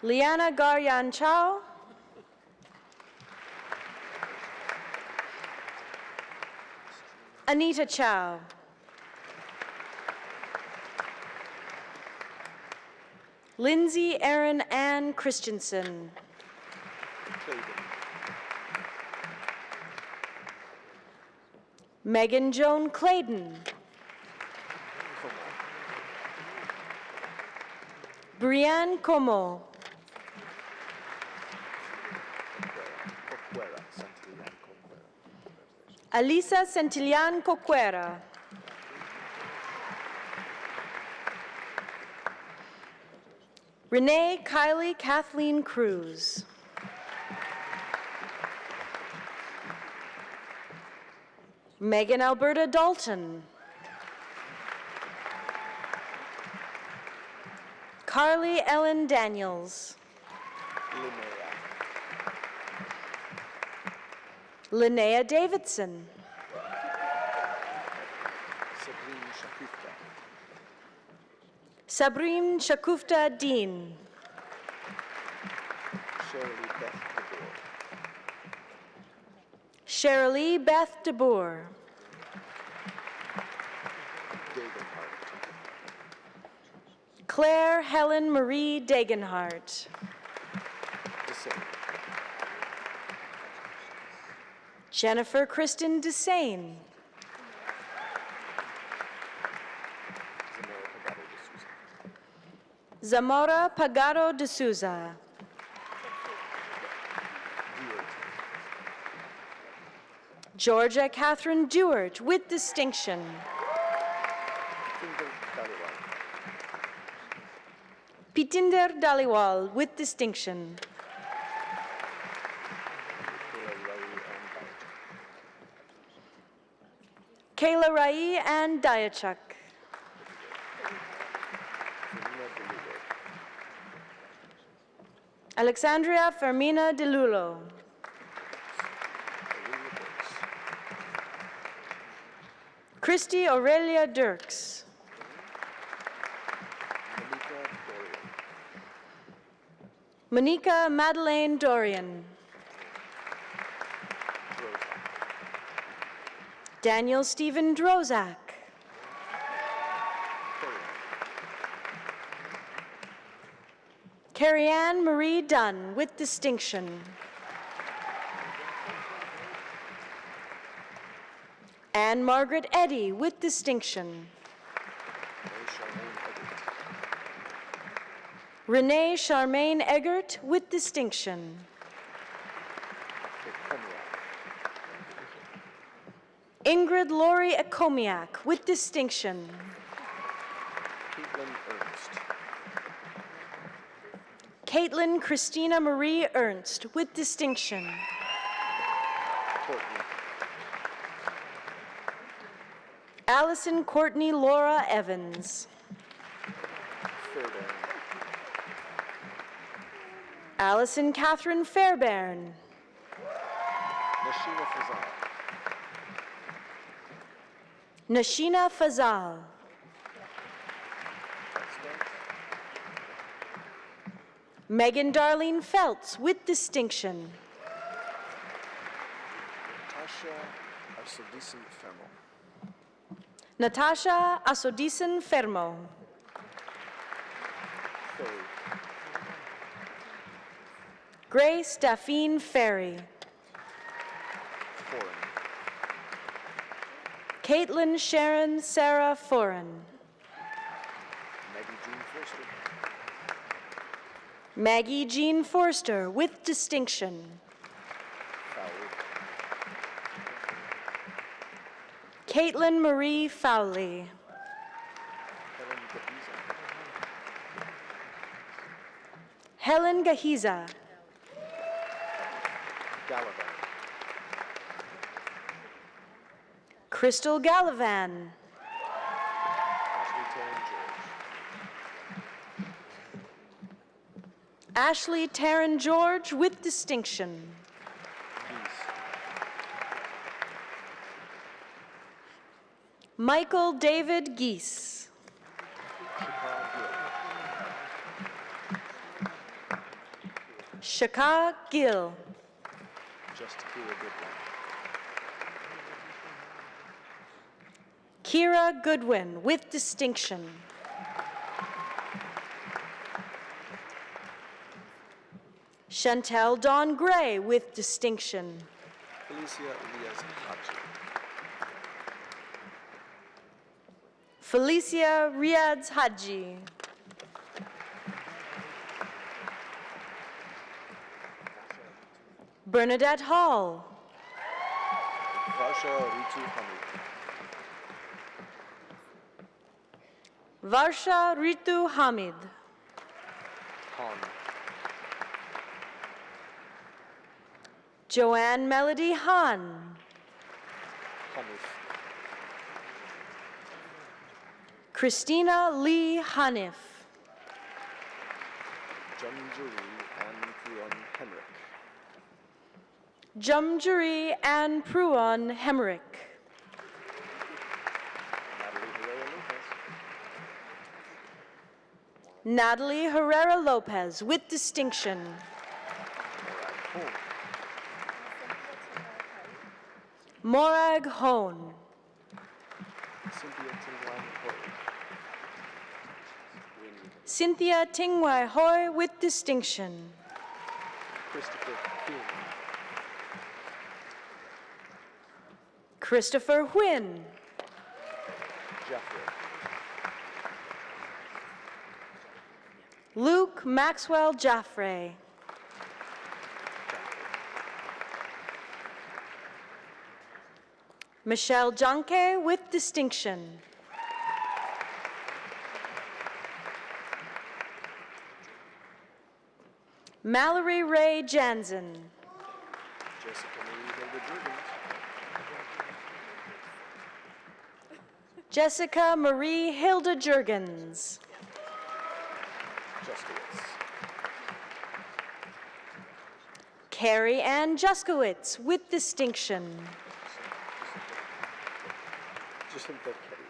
Liana Garyan Chow. Anita Chow. Lindsay Erin Ann Christensen. Megan Joan Clayton. Brianne Como. Alisa Santillan Coquera. Renee Kylie Kathleen Cruz. Megan Alberta Dalton. Carly Ellen Daniels. Linnea Davidson. Sabrim Shakufta Dean. Shirley Beth DeBoer. Claire Helen Marie Degenhart. Jennifer Kristen Desane. Zamora Pagado de Souza. Georgia Catherine Dewart with distinction. Pitinder Daliwal with distinction. Kayla Rai and Diachuk. Alexandria Fermina DeLulo. Christy Aurelia Dirks. Monica Madeleine Dorian. Daniel Stephen Drozak. Carrie Ann Marie Dunn with distinction. Anne Margaret Eddy with distinction. Renee Charmaine Eggert with distinction. Ingrid Lori Akomiak with distinction. Caitlin Christina Marie Ernst with distinction. Allison Courtney Laura Evans. Allison Catherine Fairbairn. Nashina Fazal. Nashina Fazal. Megan Darlene Feltz with distinction. Natasha Arsodison Fermo. Natasha Asodison Fermo. Ferry. Grace Daphne Ferry. Foreign. Caitlin Sharon Sarah Foran. Maggie Jean Forster. Maggie Jean Forster with distinction. Fowler. Caitlin Marie Fowley. Helen Gahiza. Helen Gahiza. Galavan. Crystal Gallivan. Ashley Taryn George. Ashley Taryn George with distinction. Geese. Michael David Geese. Chicago. Shaka Gill. Just Kira Goodwin. Kira Goodwin with distinction. Chantel Dawn Gray with distinction. Felicia Elias Haji. Felicia Riads Haji. Bernadette Hall. Varsha Ritu Hamid. Varsha Ritu Hamid. Han. Joanne Melody Han. Hanif. Christina Lee Hanif. Jumjuri and Kuon Henrik. Jumjuri Ann Pruon Hemrick. Natalie Herrera Lopez. Natalie Herrera Lopez with distinction. Morag Home. Morag Hone. Cynthia Tingwan Hoi. Cynthia Tingwai Hoy with distinction. Christopher Kuhn. Christopher Huynh. Jeffrey. Luke Maxwell Jaffray. Michelle Junke with distinction. Mallory Ray Jansen. Jessica Marie Hilda Jurgens. Jessica Marie Hilda Jurgens. Juskowitz. Carrie Ann Juskowitz with distinction. Jacinta Ketty.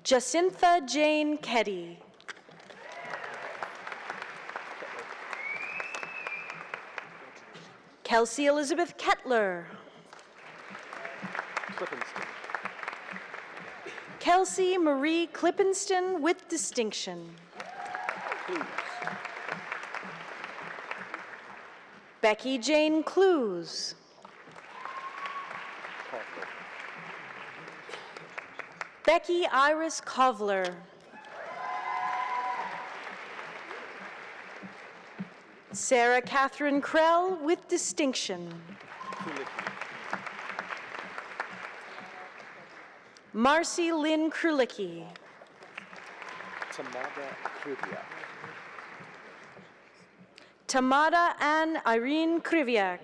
Jacintha Jane Keddy. Kelsey Elizabeth Kettler. Clippenston. Kelsey Marie Clippenston with distinction. Clues. Becky Jane Clues. Kaufman. Becky Iris Kovler. Sarah Catherine Krell with distinction. Kulicki. Marcy Lynn Krulicki. Tamada Krivia. Tamada Ann Irene Kriviak.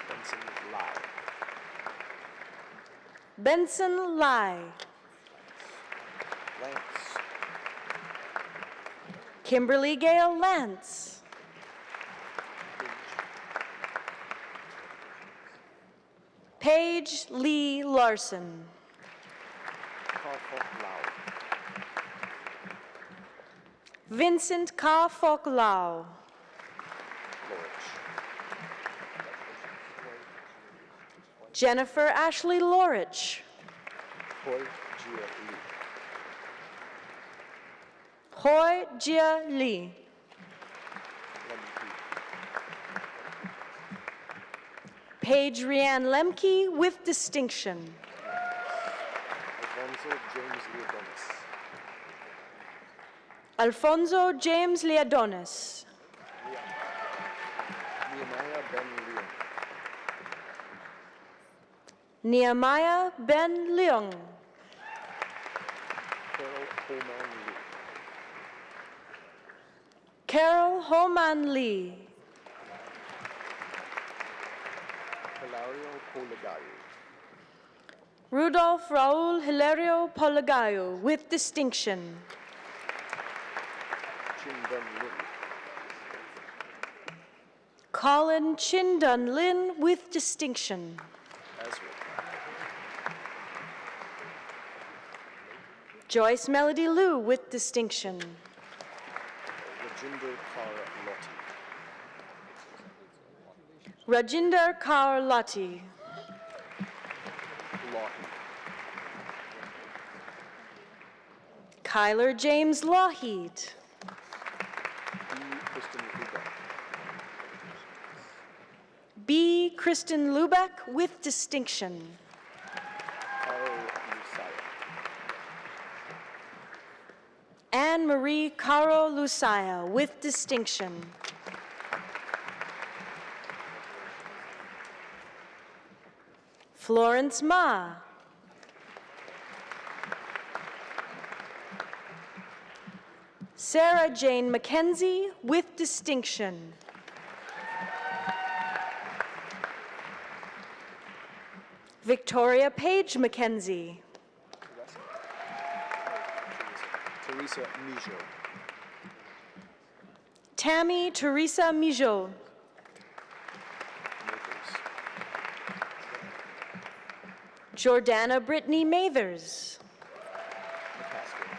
Benson Lai. Benson Lai. Lance. Kimberly Gale Lance. Paige Lee Larson. Carfok Lau. Vincent Ka Fok Lau. Lorich. Jennifer Ashley Lorich. Hoi Jia Lee. Hoi Jia Lee. Lemke. Paige Rianne Lemke with distinction. Alfonso James Leodonis. Alfonso James Leodonis. Nehemiah Ben Leon. Nehemiah Ben Leong. Carol Homan Lee. Carol Homan Lee. Hilario Polagayo. Rudolph Raul Hilario Polagayo with distinction. Chindan Lin. Colin Chindun Lin with distinction. Ezra. Joyce Melody Liu with distinction. Rajinder Kara Lotti. Rajinder Kaur Lati. Lawton. Kyler James Lougheed. B. Kristen Lubeck. B. Kristen Lubeck with distinction. Caro Messiah. Anne Marie Caro Lucia with distinction. Florence Ma. Sarah Jane Mackenzie with distinction. Victoria Page Mackenzie. Teresa Mijo. Tammy Teresa Mijo. Makers. Jordana Brittany Mathers. McCaskill.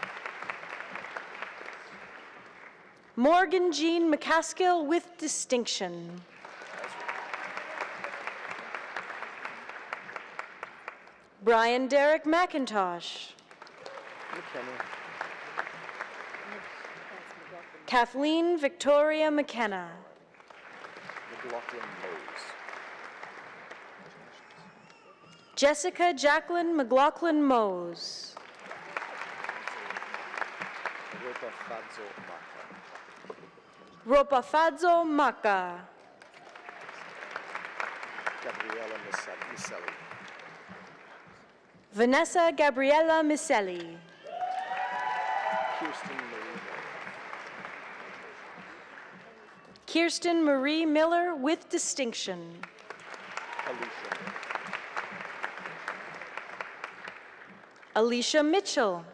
Morgan Jean McCaskill with distinction. Brian Derek McIntosh. McKenna. Kathleen Victoria McKenna. McLaughlin Mose. Jessica Jacqueline McLaughlin Mose. Ropa Fadzo Maka. Ropafadzo Maka. Gabriela Miselli. Vanessa Gabriela Miselli. Kirsten Marie. Kirsten Marie Miller with distinction. Alicia. Alicia Mitchell.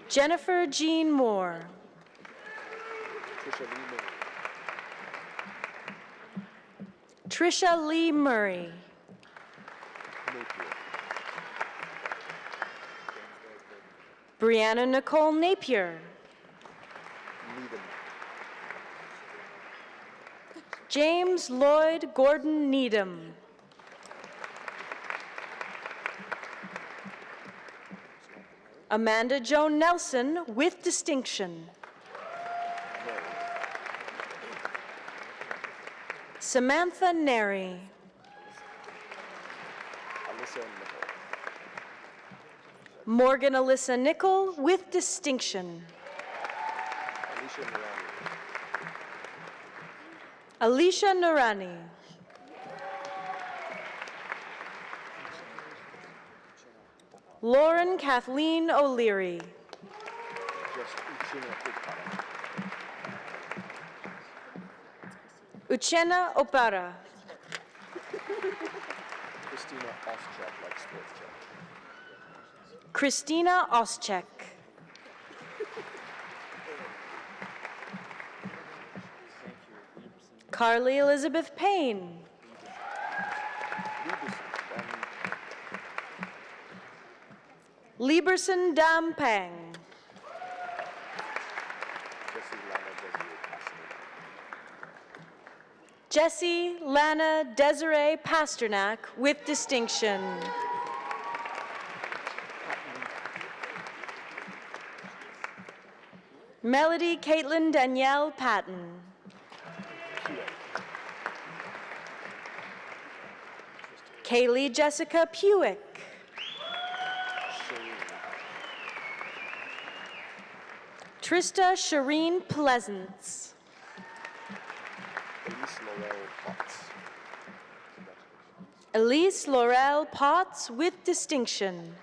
Jennifer Jean Moore. Trisha Lee Trisha Lee Murray. Murray. Napier. Brianna Nicole Napier. Needham. James Lloyd Gordon Needham. Amanda Joan Nelson with distinction. Samantha Neri. Alyssa Nicole. Morgan Alyssa Nickel with distinction. Alicia Mirani. Alicia Narani. Lauren Kathleen O'Leary. Just Uchina Ukara. Uchenna Opara. Christina Ostrov, like sports check. Christina Oschek. Carly Elizabeth Payne. Lieberson Dam Pang. Jessie Lana Desiree Pasternak with distinction. Melody Caitlin Danielle Patton. Kaylee Jessica Pewick. Trista Shireen Pleasance. Elise Laurel Potts with distinction.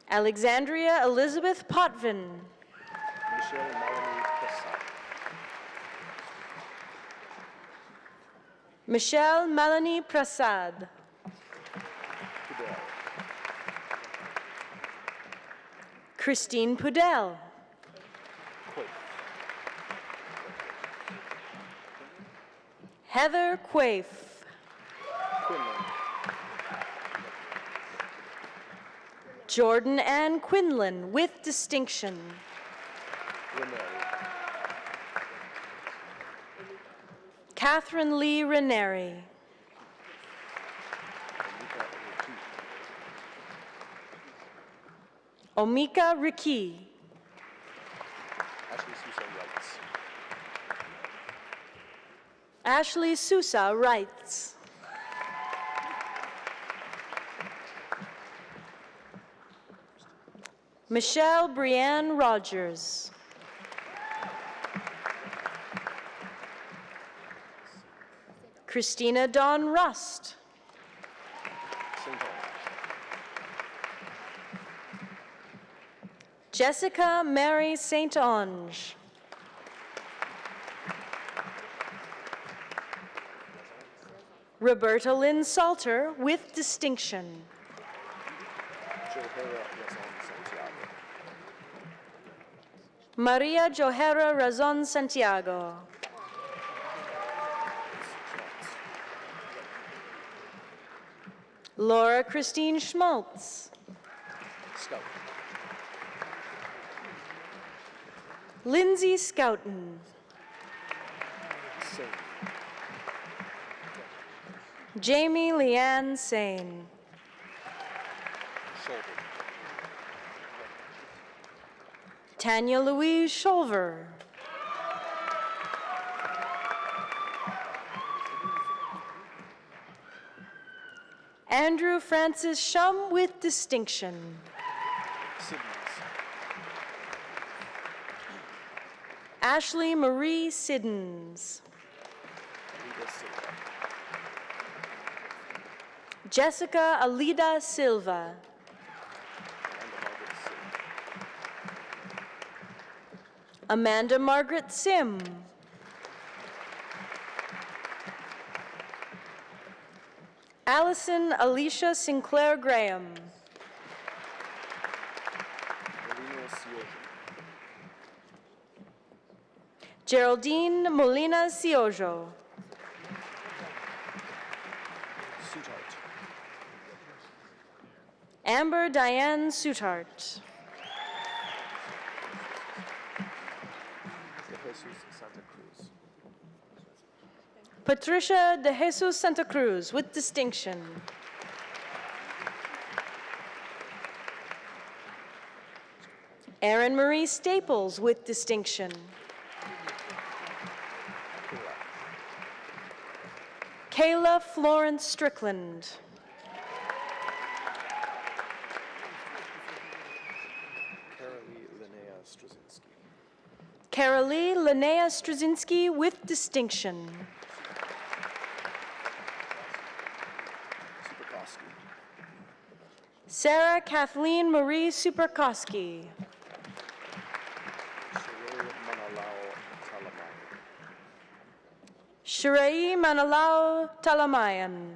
Alexandria Elizabeth Potvin. Michelle Melanie Prasad. Christine Pudell. Heather Quaife. Jordan Ann Quinlan with distinction. Catherine Lee Ranieri. Omika Riki. Ashley Sousa writes. Michelle Brianne Rogers. Christina Dawn Rust. Jessica Mary St. Ange. Roberta Lynn Salter with distinction. Maria Johera Razon Santiago. Laura Christine Schmaltz. Lindsay Scouten. Jamie Leanne Sane. Tanya Louise Shulver. Andrew Francis Shum with distinction. Ashley Marie Siddons. Jessica Alida Silva. Amanda Margaret Sim. Allison Alicia Sinclair Graham. Geraldine Molina Siojo. Amber Diane Soutart. Patricia De Jesus Santa Cruz with distinction. Erin Marie Staples with distinction. Kayla Florence Strickland. Carolee Linnea Straczynski with distinction. Sarah Kathleen Marie Superkoski. Shirei Manalao Talamayan.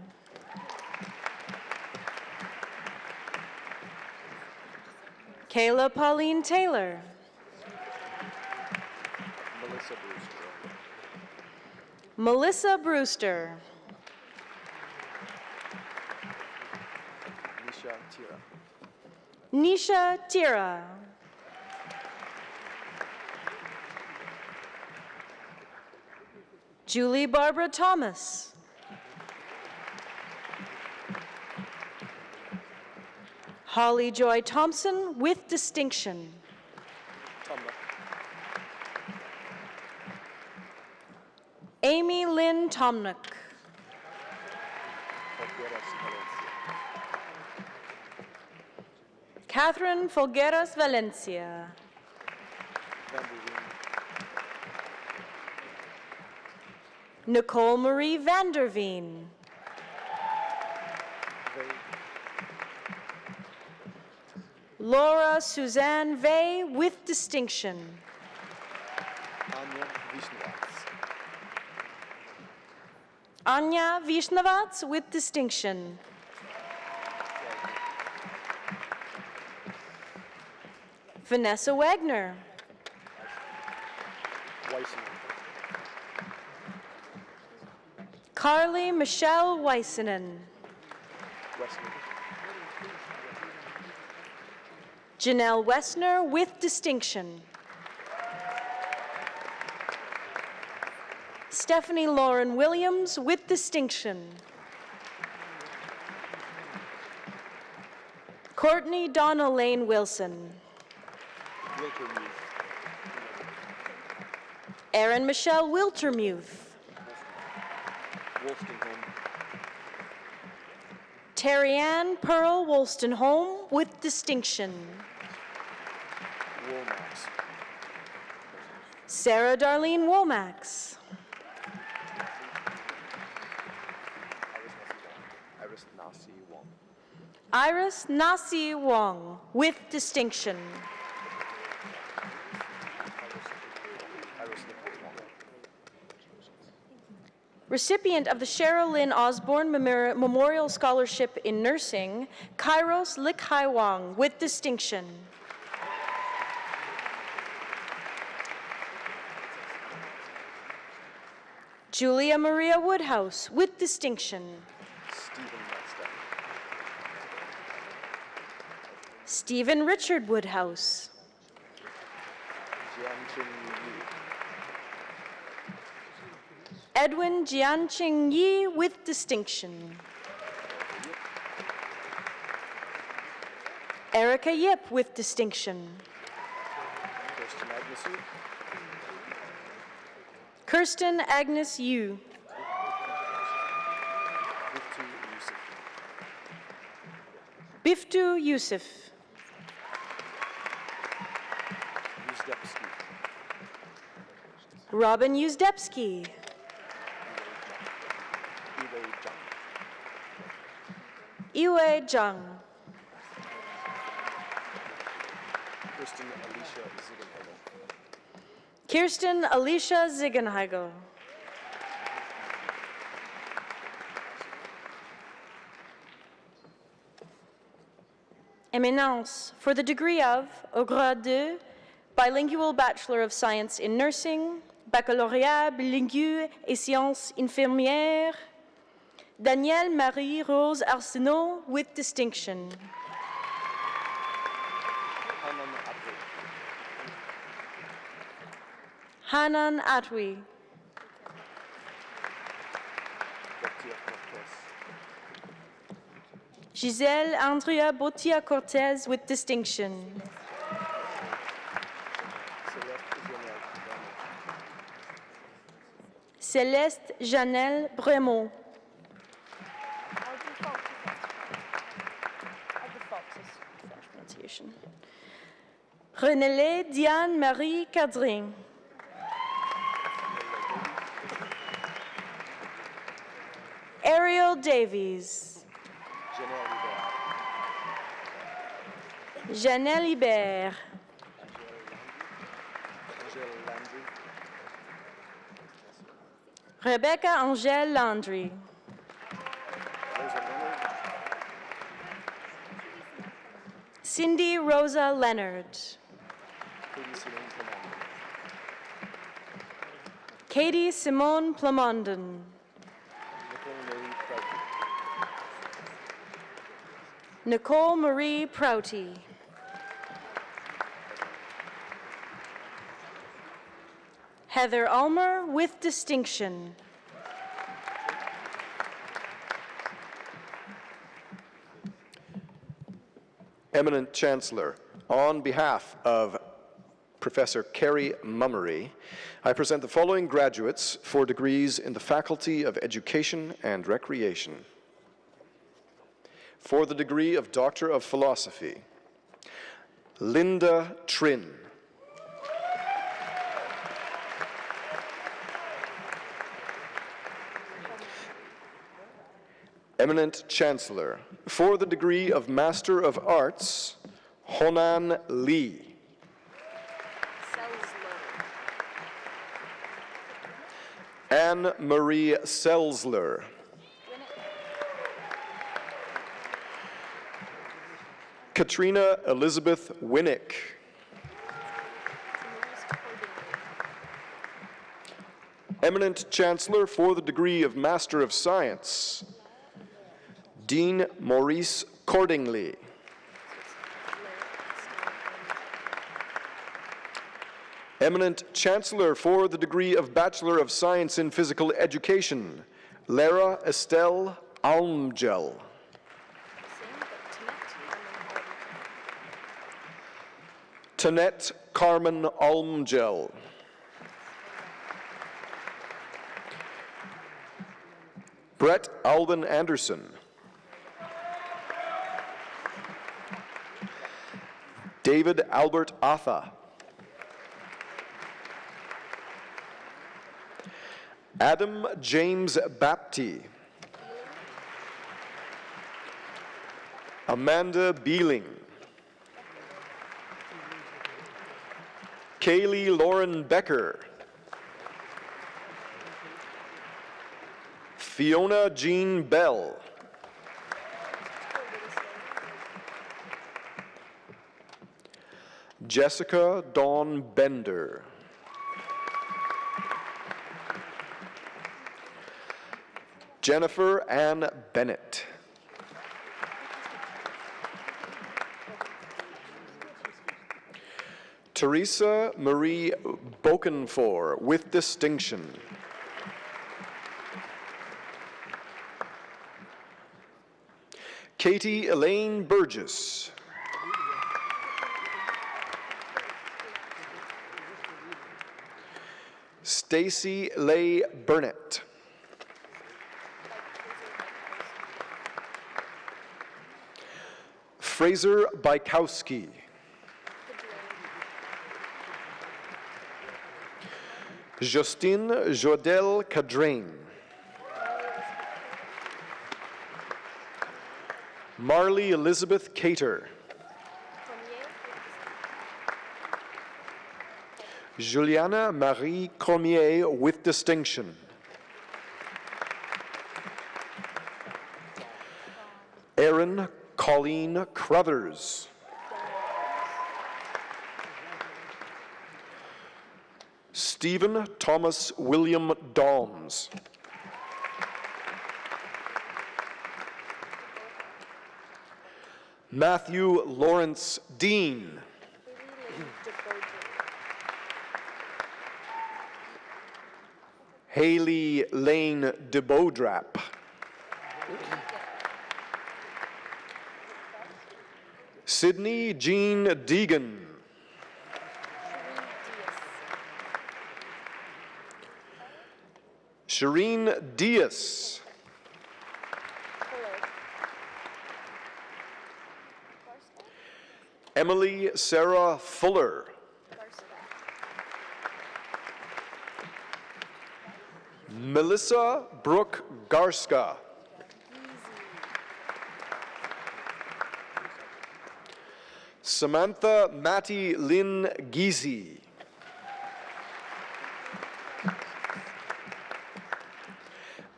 Kayla Pauline Taylor. Melissa Brewster. Melissa Brewster. Nisha Tira. Nisha Tira. Julie Barbara Thomas. Holly Joy Thompson with distinction. Tumna. Amy Lynn Tomnick. Folgueras Valencia. Catherine Folgueras Valencia. Van der Ween. Nicole Marie Vanderveen. Vey. Laura Suzanne Vey with distinction. Anya Vishnevats. Anya Vishnavats with distinction. Vanessa Wagner. Weissman. Carly Michelle Weissenen. Westman. Janelle Wessner with distinction. Stephanie Lauren Williams with distinction. Courtney Donna Lane Wilson. Wiltermuth. Erin Michelle Wiltermuth. Wolstenholme. Terry Ann Pearl Wolstenholme with distinction. Womax. Sarah Darlene Womax. Iris Nasi Wong. Iris Nasi Wong with distinction. Iris Nicole Wong. Recipient of the Cheryl Lynn Osborne Memorial Scholarship in Nursing, Kairos Likhai Wong with distinction. Julia Maria Woodhouse with distinction. Stephen Metstead. Stephen Richard Woodhouse. Jianqing Yu. Edwin Jianqing Yi with distinction. Erica Yip with distinction. Kirsten Agnes Yu. Kirsten Agnes Yu. Biftu Yusuf. Biftu Yusuf. Uzdebski. Robin Uzdebski. Iwei Zhang. Iwei Zhang. Kristen Alicia Ziegenhegel. Kirsten Alicia Ziegenheigel. Eminence for the degree of au grade 2, bilingual Bachelor of Science in Nursing, baccalauréat bilingue et sciences infirmières, Danielle Marie-Rose Arsenault with distinction. Hanan Atri. Hanan Atwi. Bethia Cortez. Giselle Andrea Botia Cortez with distinction. Celeste Janelle Céleste Janelle Bremont. Bremont. Renélé Diane Marie Cadrin. Ariel Davies. Janelle Janelle Hubert. Hibert. Angèle Landry. Rebecca Angèle Landry. Rosa Leonard. Cindy Rosa Leonard. Katie Simone Plamondon. Nicole Marie Prouty. Heather Ulmer with distinction. Eminent Chancellor, on behalf of Professor Kerry Mummery, I present the following graduates for degrees in the Faculty of Education and Recreation. For the degree of Doctor of Philosophy, Linda Trin. Eminent Chancellor, for the degree of Master of Arts, Honan Lee. Anne Marie Selzler. Katrina Elizabeth Winnick. Eminent Chancellor, for the degree of Master of Science, Dean Maurice Cordingley. Eminent Chancellor, for the degree of Bachelor of Science in Physical Education, Lara Estelle Almgel. Tanette Carmen Almgel. Brett Alvin Anderson. David Albert Atha. Adam James Bapty. Amanda Beeling. Kaylee Lauren Becker. Fiona Jean Bell. Jessica Dawn Bender. Jennifer Ann Bennett. Teresa Marie Bokenfor with distinction. Katie Elaine Burgess. Stacy Leigh Burnett. Fraser Bykowski. Justine Jodel Cadrain. Marley Elizabeth Cater. Juliana Marie Cormier with distinction. Erin Colleen Crothers. Stephen Thomas William Dawns. Matthew Lawrence Dean. Haley Lane DeBodrap. Sydney Jean Deegan. Shireen Diaz. Emily Sarah Fuller. Melissa Brooke Garska. Samantha Matty Lynn Giese.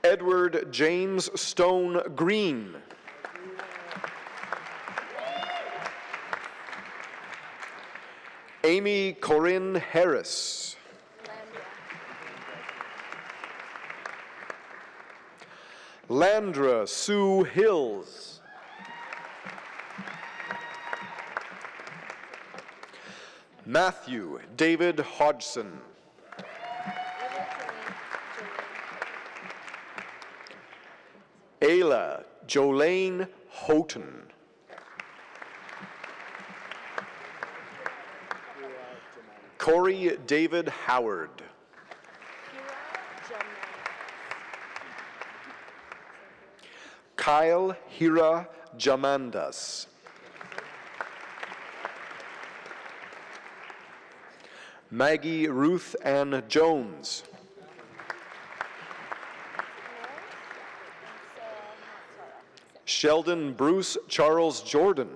Edward James Stone Green. Amy Corinne Harris. Landra Sue Hills. Matthew David Hodgson. Ayla Jolene Houghton. Corey David Howard. Kyle Hira Jamandas. Maggie Ruth Ann Jones. Sheldon Bruce Charles Jordan.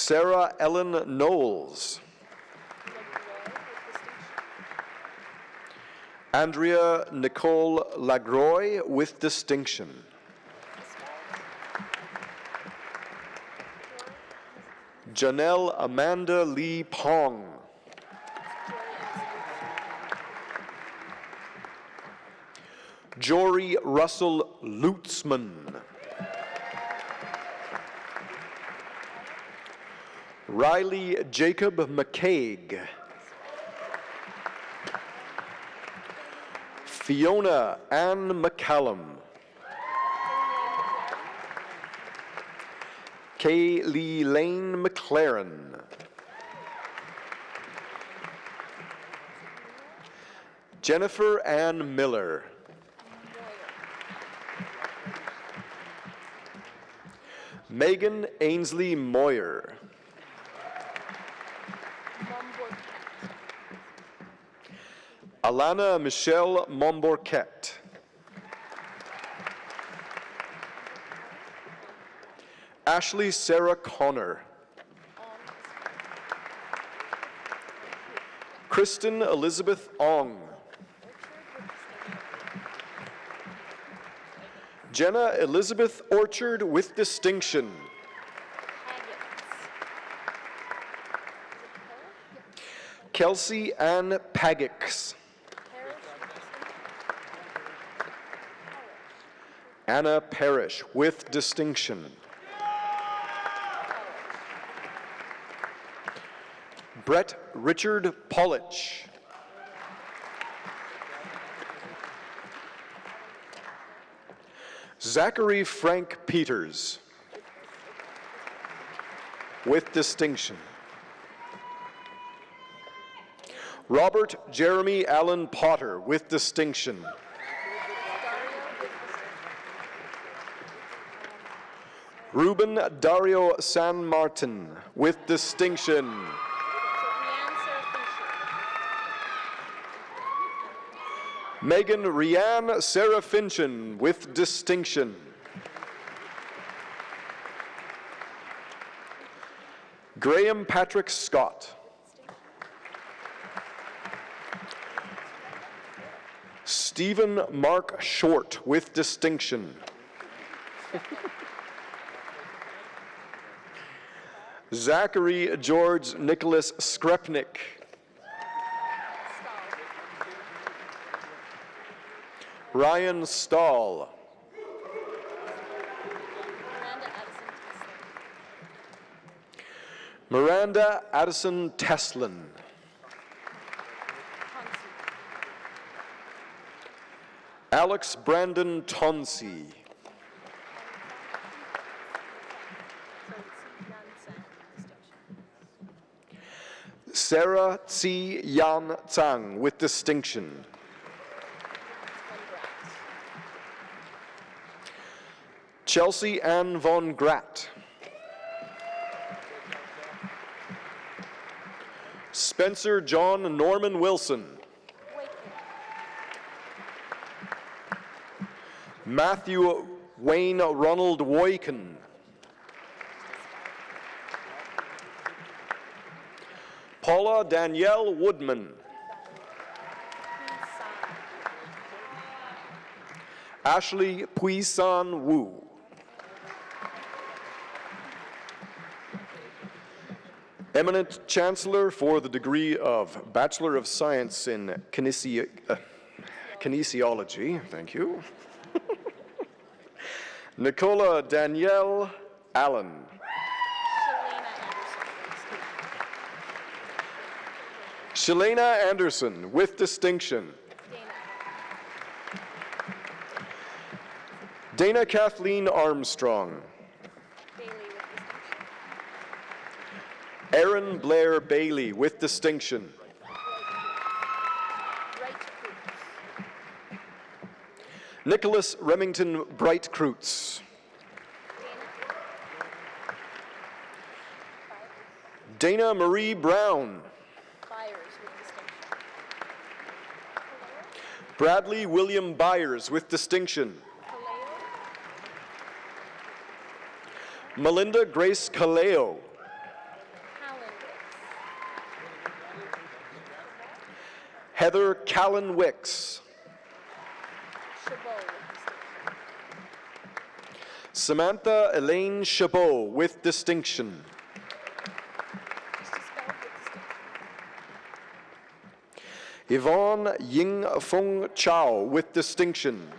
Sarah Ellen Knowles. Andrea Nicole Lagroy with distinction. Janelle Amanda Lee Pong. Jory Russell Lutzman. Riley Jacob McCaig. Fiona Ann McCallum. Kaylee Lane McLaren. Jennifer Ann Miller. Megan Ainsley Moyer. Alana Michelle Momborquette. Ashley Sarah Connor. Kristen Elizabeth Ong. Jenna Elizabeth Orchard with distinction. Kelsey Ann Pagix. Anna Parrish with distinction. Brett Richard Pollich. Zachary Frank Peters with distinction. Robert Jeremy Allen Potter with distinction. Ruben Dario San Martin with distinction. Megan Rianne Sarah Finchen with distinction. Graham Patrick Scott. Stephen Mark Short with distinction. Zachary George Nicholas Skrepnik. Ryan Stahl. Miranda Addison Teslin. Alex Brandon Tonsey. Sarah Tsi Yan Tsang with distinction. Chelsea Ann Von Gratt. Spencer John Norman Wilson. Matthew Wayne Ronald Woyken. Paula Danielle Woodman. Ashley Puisan Wu. Eminent Chancellor for the degree of Bachelor of Science in Kinesiology, thank you, Nicola Danielle Allen. Shalena Anderson, with distinction. Dana Kathleen Armstrong. Erin Blair Bailey, with distinction. Nicholas Remington Bright-Kreutz. Dana Marie Brown. Bradley William Byers, with distinction. Melinda Grace Kaleo. Heather Callan Wicks. Samantha Elaine Chabot, with distinction. Yvonne Ying Feng Chao, with distinction.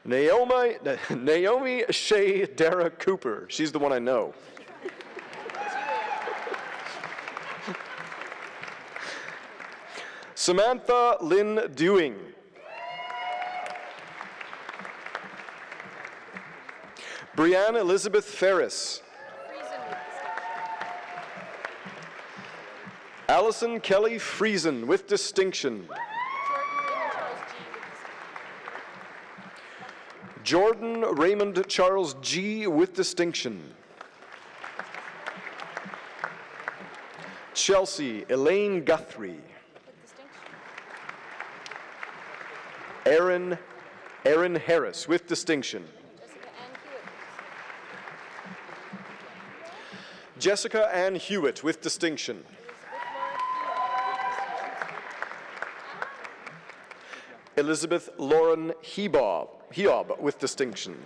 Naomi Shea Dara Cooper. She's the one I know. Samantha Lynn Dewing. Brianne Elizabeth Ferris. Allison Kelly Friesen, with distinction. Jordan Raymond Charles G, with distinction. Chelsea Elaine Guthrie. Aaron Harris, with distinction. Jessica Ann Hewitt, with distinction. Elizabeth Lauren Hiob, with distinction.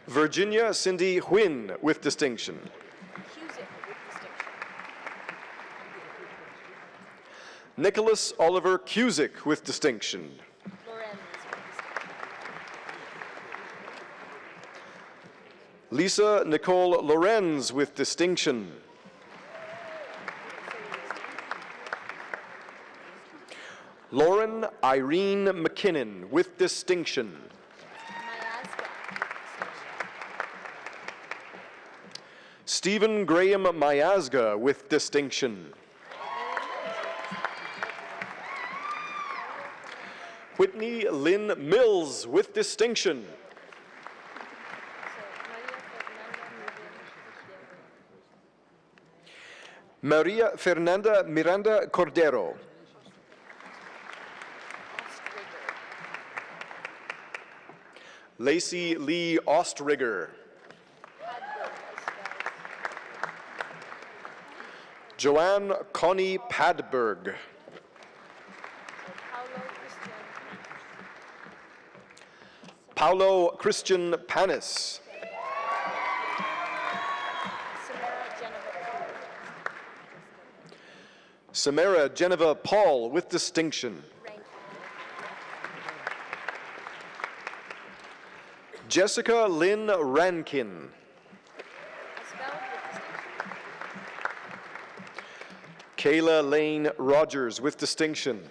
Virginia Cindy Huynh, with distinction. Nicholas Oliver Cusick, with distinction. Lisa Nicole Lorenz, with distinction. Lauren Irene McKinnon, with distinction. Stephen Graham Miasga, with distinction. Whitney Lynn Mills, with distinction. Maria Fernanda Miranda Cordero. Lacey Lee Ostrigger. Joanne Connie Padberg. Paulo Christian Panis. Samara Geneva Paul, with distinction. Jessica Lynn Rankin. Kayla Lane Rogers, with distinction.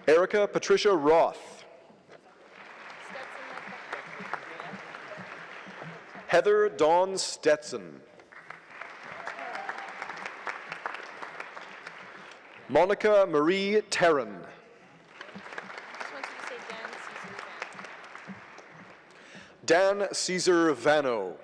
Erica Patricia Roth. Heather Dawn Stetson. Monica Marie Terran. Dan Caesar Vano.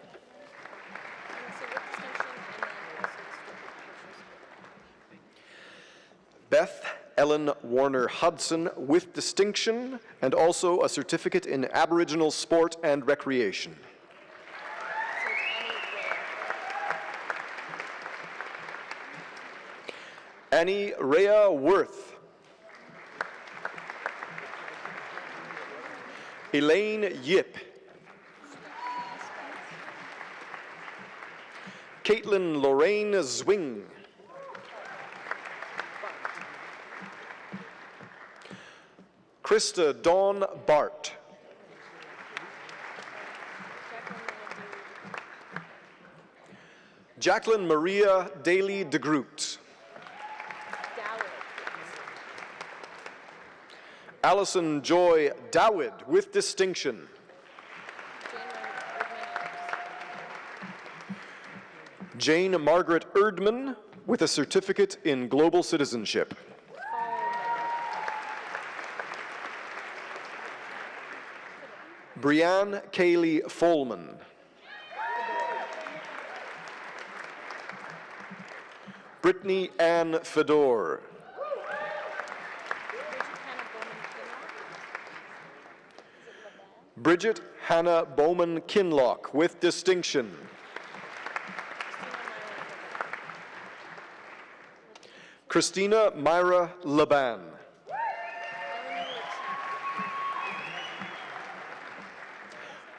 Beth Ellen Warner Hudson, with distinction, and also a certificate in Aboriginal sport and recreation. Annie Rhea Worth. Elaine Yip. Caitlin Lorraine Zwing. Krista Dawn Bart. Jacqueline Maria Daly de Groot. Allison Joy Dawid with distinction. Jane Margaret Erdman with a certificate in global citizenship. Brianne Kaylee Folman. Brittany Ann Fedor. Bridget Hannah Bowman Kinlock with distinction. Christina Myra Laban.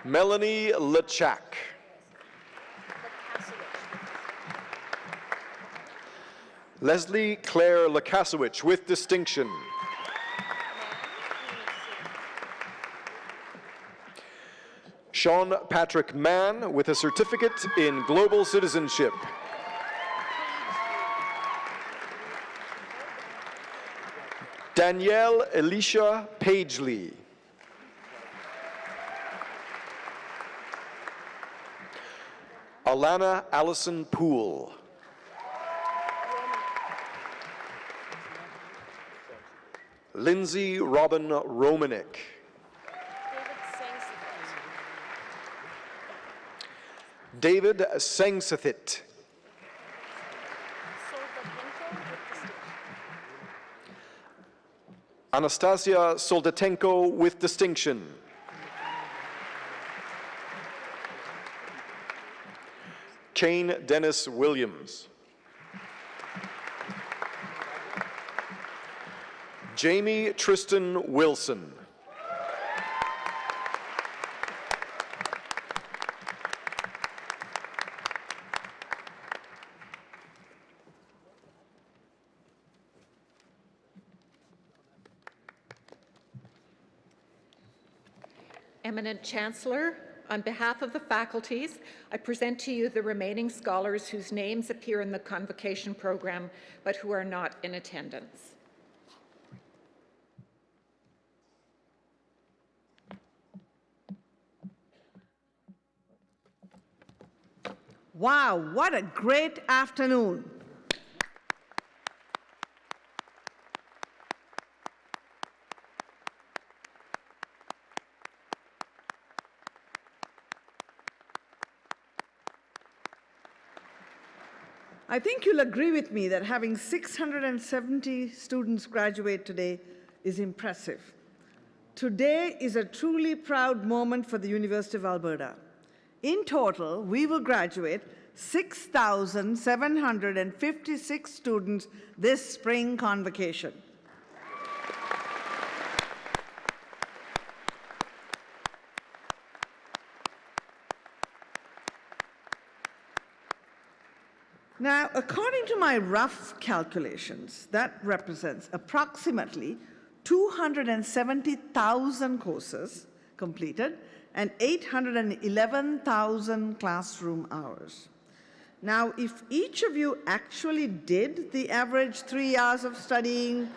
Melanie Lechak. Leslie Claire Lakasowicz with distinction. Sean Patrick Mann with a certificate in global citizenship. Danielle Elisha Pagely. Alana Allison Poole. Lindsay Robin Romanek. David Sengsathit. Anastasia Soldatenko with distinction. Kane Dennis Williams. Jamie Tristan Wilson. Eminent Chancellor, on behalf of the faculties, I present to you the remaining scholars whose names appear in the Convocation program but who are not in attendance. Wow, what a great afternoon. I think you'll agree with me that having 670 students graduate today is impressive. Today is a truly proud moment for the University of Alberta. In total, we will graduate 6,756 students this spring convocation. Now, according to my rough calculations, that represents approximately 270,000 courses completed and 811,000 classroom hours. Now, if each of you actually did the average 3 hours of studying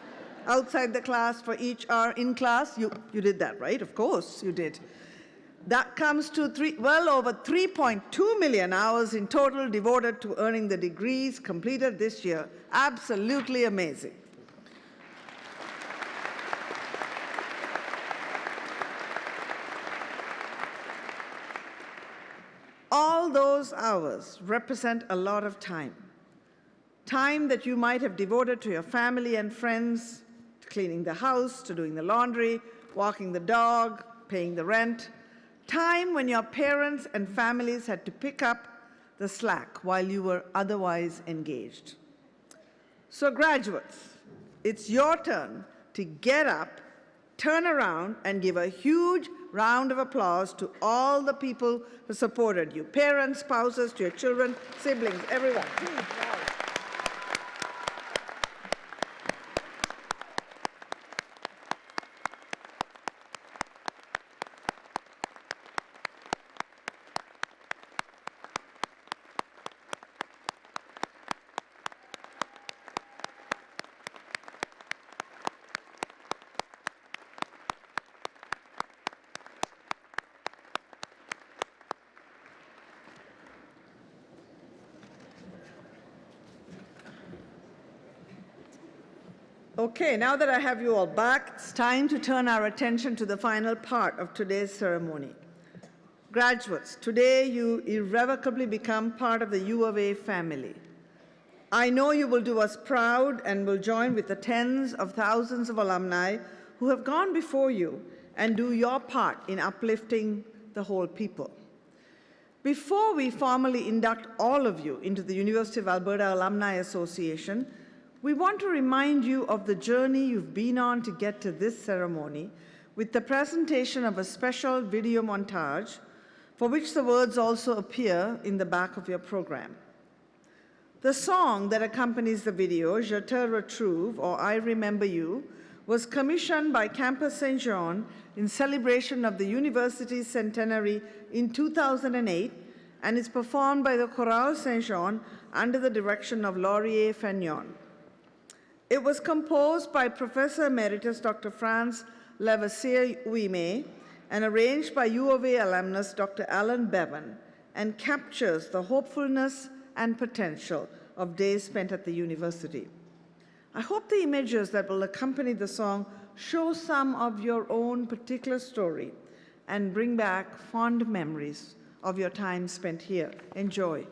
outside the class for each hour in class, you did that, right? Of course you did. That comes to well over 3.2 million hours in total devoted to earning the degrees completed this year. Absolutely amazing. All those hours represent a lot of time. Time that you might have devoted to your family and friends, to cleaning the house, to doing the laundry, walking the dog, paying the rent. Time when your parents and families had to pick up the slack while you were otherwise engaged. So graduates, it's your turn to get up, turn around, and give a huge round of applause to all the people who supported you, parents, spouses, to your children, siblings, everyone. Okay, now that I have you all back, it's time to turn our attention to the final part of today's ceremony. Graduates, today you irrevocably become part of the U of A family. I know you will do us proud and will join with the tens of thousands of alumni who have gone before you and do your part in uplifting the whole people. Before we formally induct all of you into the University of Alberta Alumni Association, we want to remind you of the journey you've been on to get to this ceremony with the presentation of a special video montage for which the words also appear in the back of your program. The song that accompanies the video, Je te retrouve, or I Remember You, was commissioned by Campus Saint Jean in celebration of the university's centenary in 2008 and is performed by the Chorale Saint Jean under the direction of Laurier Fagnon. It was composed by Professor Emeritus Dr. Franz Levasier-Ouimet and arranged by U of A alumnus Dr. Alan Bevan and captures the hopefulness and potential of days spent at the university. I hope the images that will accompany the song show some of your own particular story and bring back fond memories of your time spent here. Enjoy. Je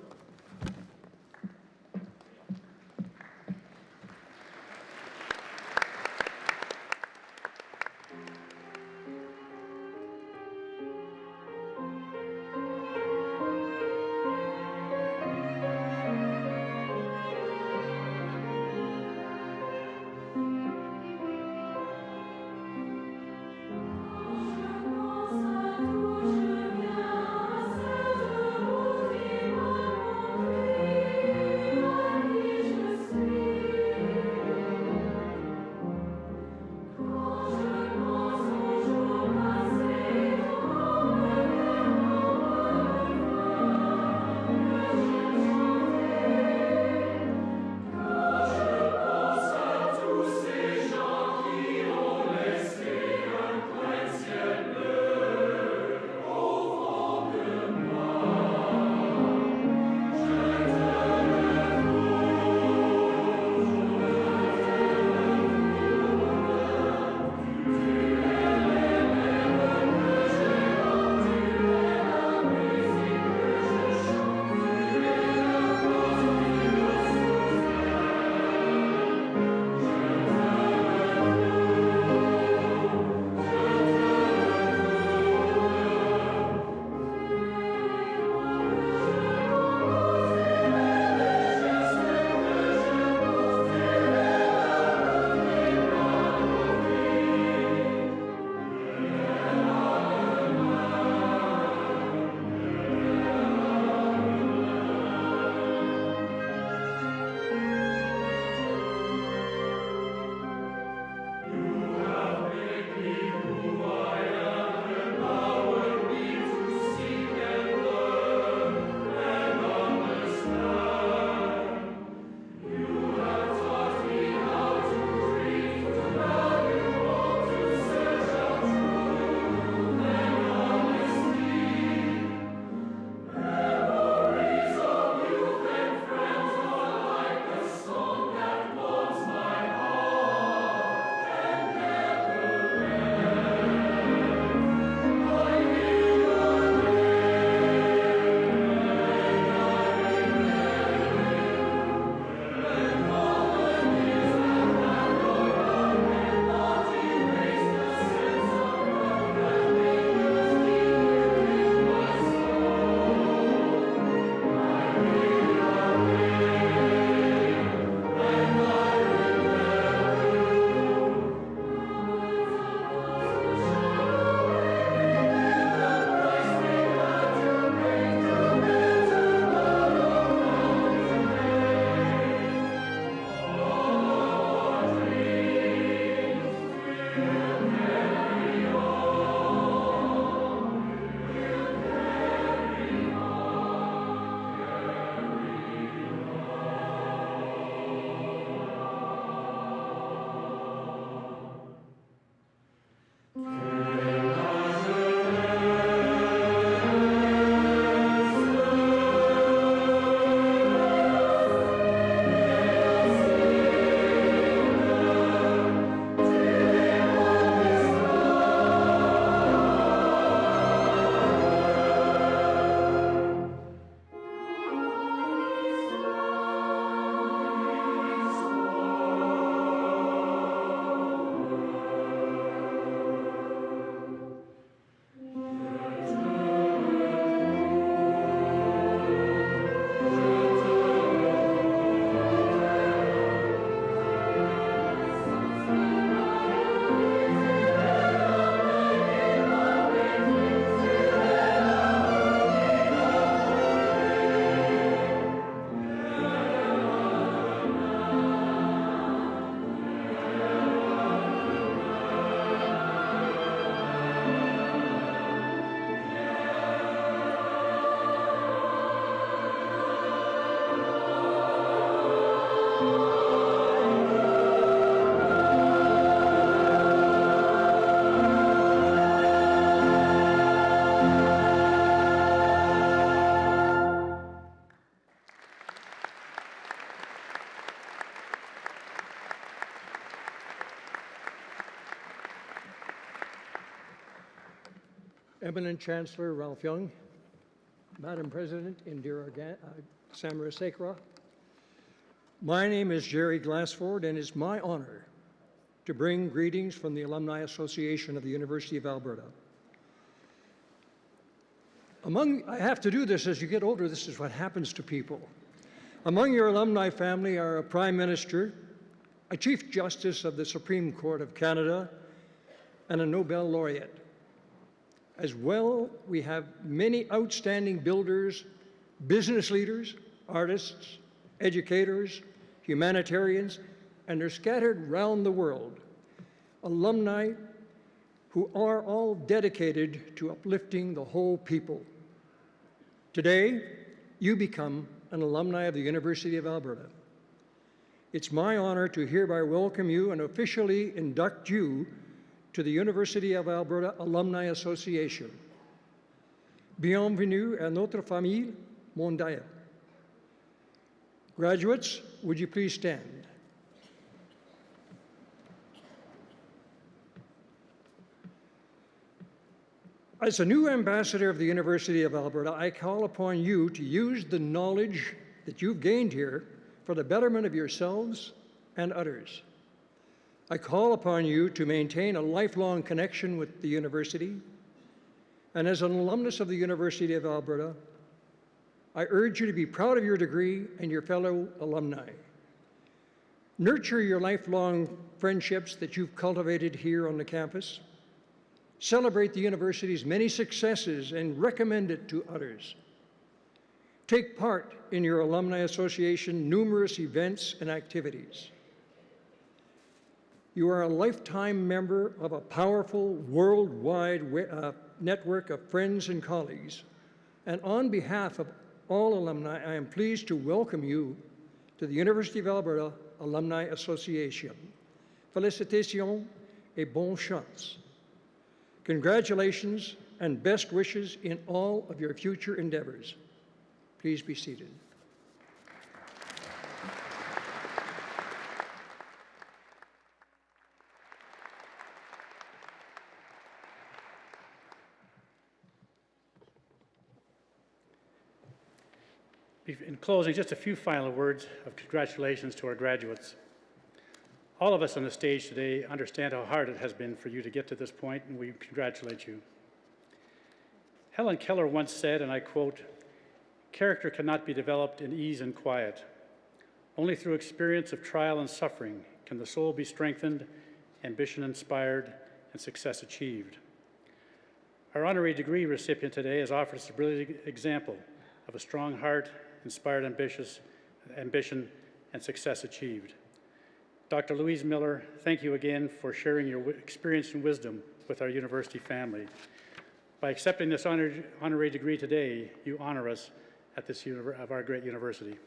Eminent Chancellor Ralph Young, Madam President Indira Samarasekera, my name is Jerry Glassford, and it's my honor to bring greetings from the Alumni Association of the University of Alberta. I have to do this as you get older. This is what happens to people. Among your alumni family are a Prime Minister, a Chief Justice of the Supreme Court of Canada, and a Nobel laureate. As well, we have many outstanding builders, business leaders, artists, educators, humanitarians, and they're scattered around the world. Alumni who are all dedicated to uplifting the whole people. Today, you become an alumni of the University of Alberta. It's my honor to hereby welcome you and officially induct you to the University of Alberta Alumni Association. Bienvenue à notre famille mondiale. Graduates, would you please stand? As a new ambassador of the University of Alberta, I call upon you to use the knowledge that you've gained here for the betterment of yourselves and others. I call upon you to maintain a lifelong connection with the university, and as an alumnus of the University of Alberta, I urge you to be proud of your degree and your fellow alumni. Nurture your lifelong friendships that you've cultivated here on the campus. Celebrate the university's many successes and recommend it to others. Take part in your Alumni Association numerous events and activities. You are a lifetime member of a powerful worldwide network of friends and colleagues. And on behalf of all alumni, I am pleased to welcome you to the University of Alberta Alumni Association. Félicitations et bonne chance. Congratulations and best wishes in all of your future endeavors. Please be seated. In closing, just a few final words of congratulations to our graduates. All of us on the stage today understand how hard it has been for you to get to this point, and we congratulate you. Helen Keller once said, and I quote, "Character cannot be developed in ease and quiet. Only through experience of trial and suffering can the soul be strengthened, ambition inspired, and success achieved." Our honorary degree recipient today has offered us a brilliant example of a strong heart, inspired ambition, and success achieved. Dr. Louise Miller, thank you again for sharing your experience and wisdom with our university family. By accepting this honorary degree today, you honor us at this of our great university.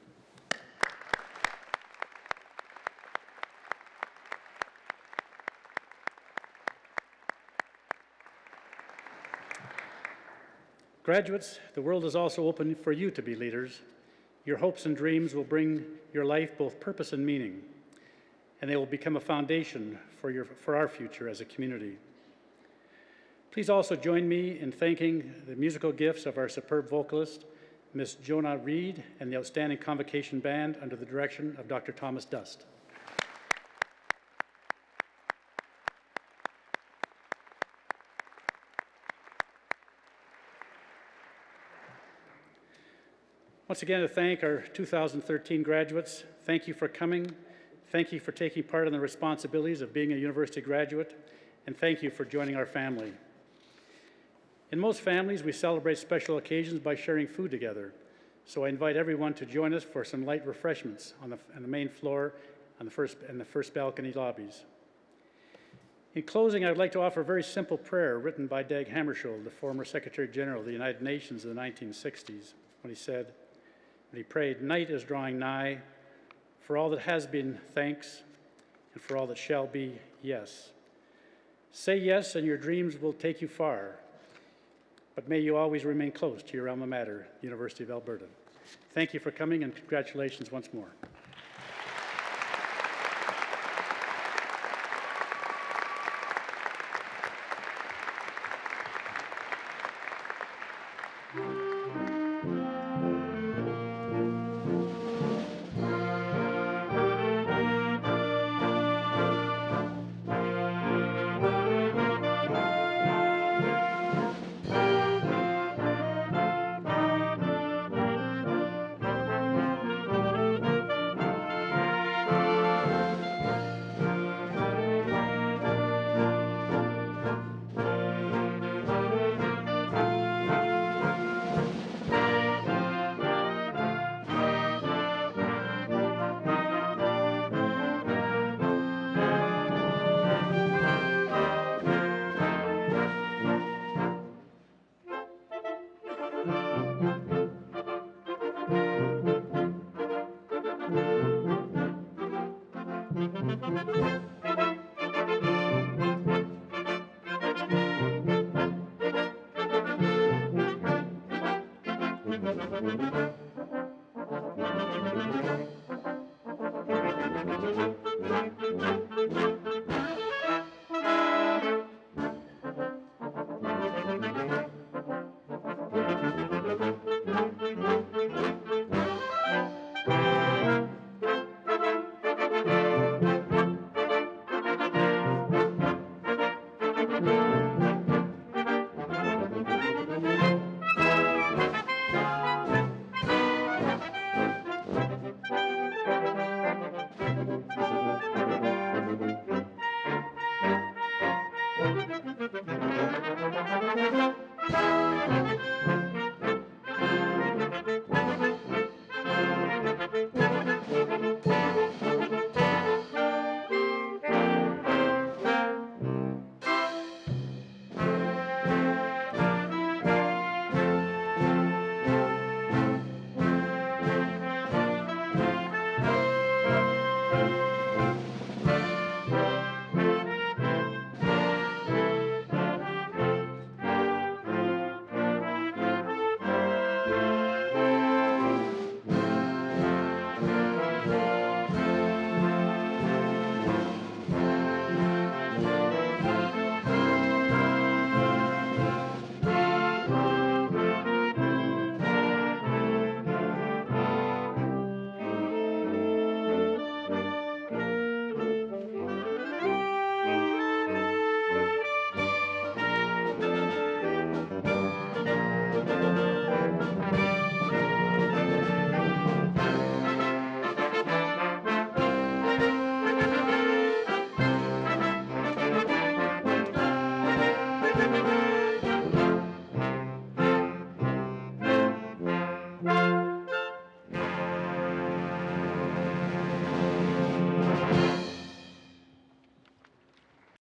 Graduates, the world is also open for you to be leaders. Your hopes and dreams will bring your life both purpose and meaning, and they will become a foundation for our future as a community. Please also join me in thanking the musical gifts of our superb vocalist, Ms. Jonah Reed, and the outstanding Convocation Band under the direction of Dr. Thomas Dust. Once again, to thank our 2013 graduates, thank you for coming, thank you for taking part in the responsibilities of being a university graduate, and thank you for joining our family. In most families, we celebrate special occasions by sharing food together, so I invite everyone to join us for some light refreshments on the main floor and the first balcony lobbies. In closing, I would like to offer a very simple prayer written by Dag Hammarskjöld, the former Secretary General of the United Nations in the 1960s, when he prayed, "Night is drawing nigh, for all that has been, thanks, and for all that shall be, yes. Say yes, and your dreams will take you far, but may you always remain close to your alma mater, University of Alberta." Thank you for coming, and congratulations once more. you.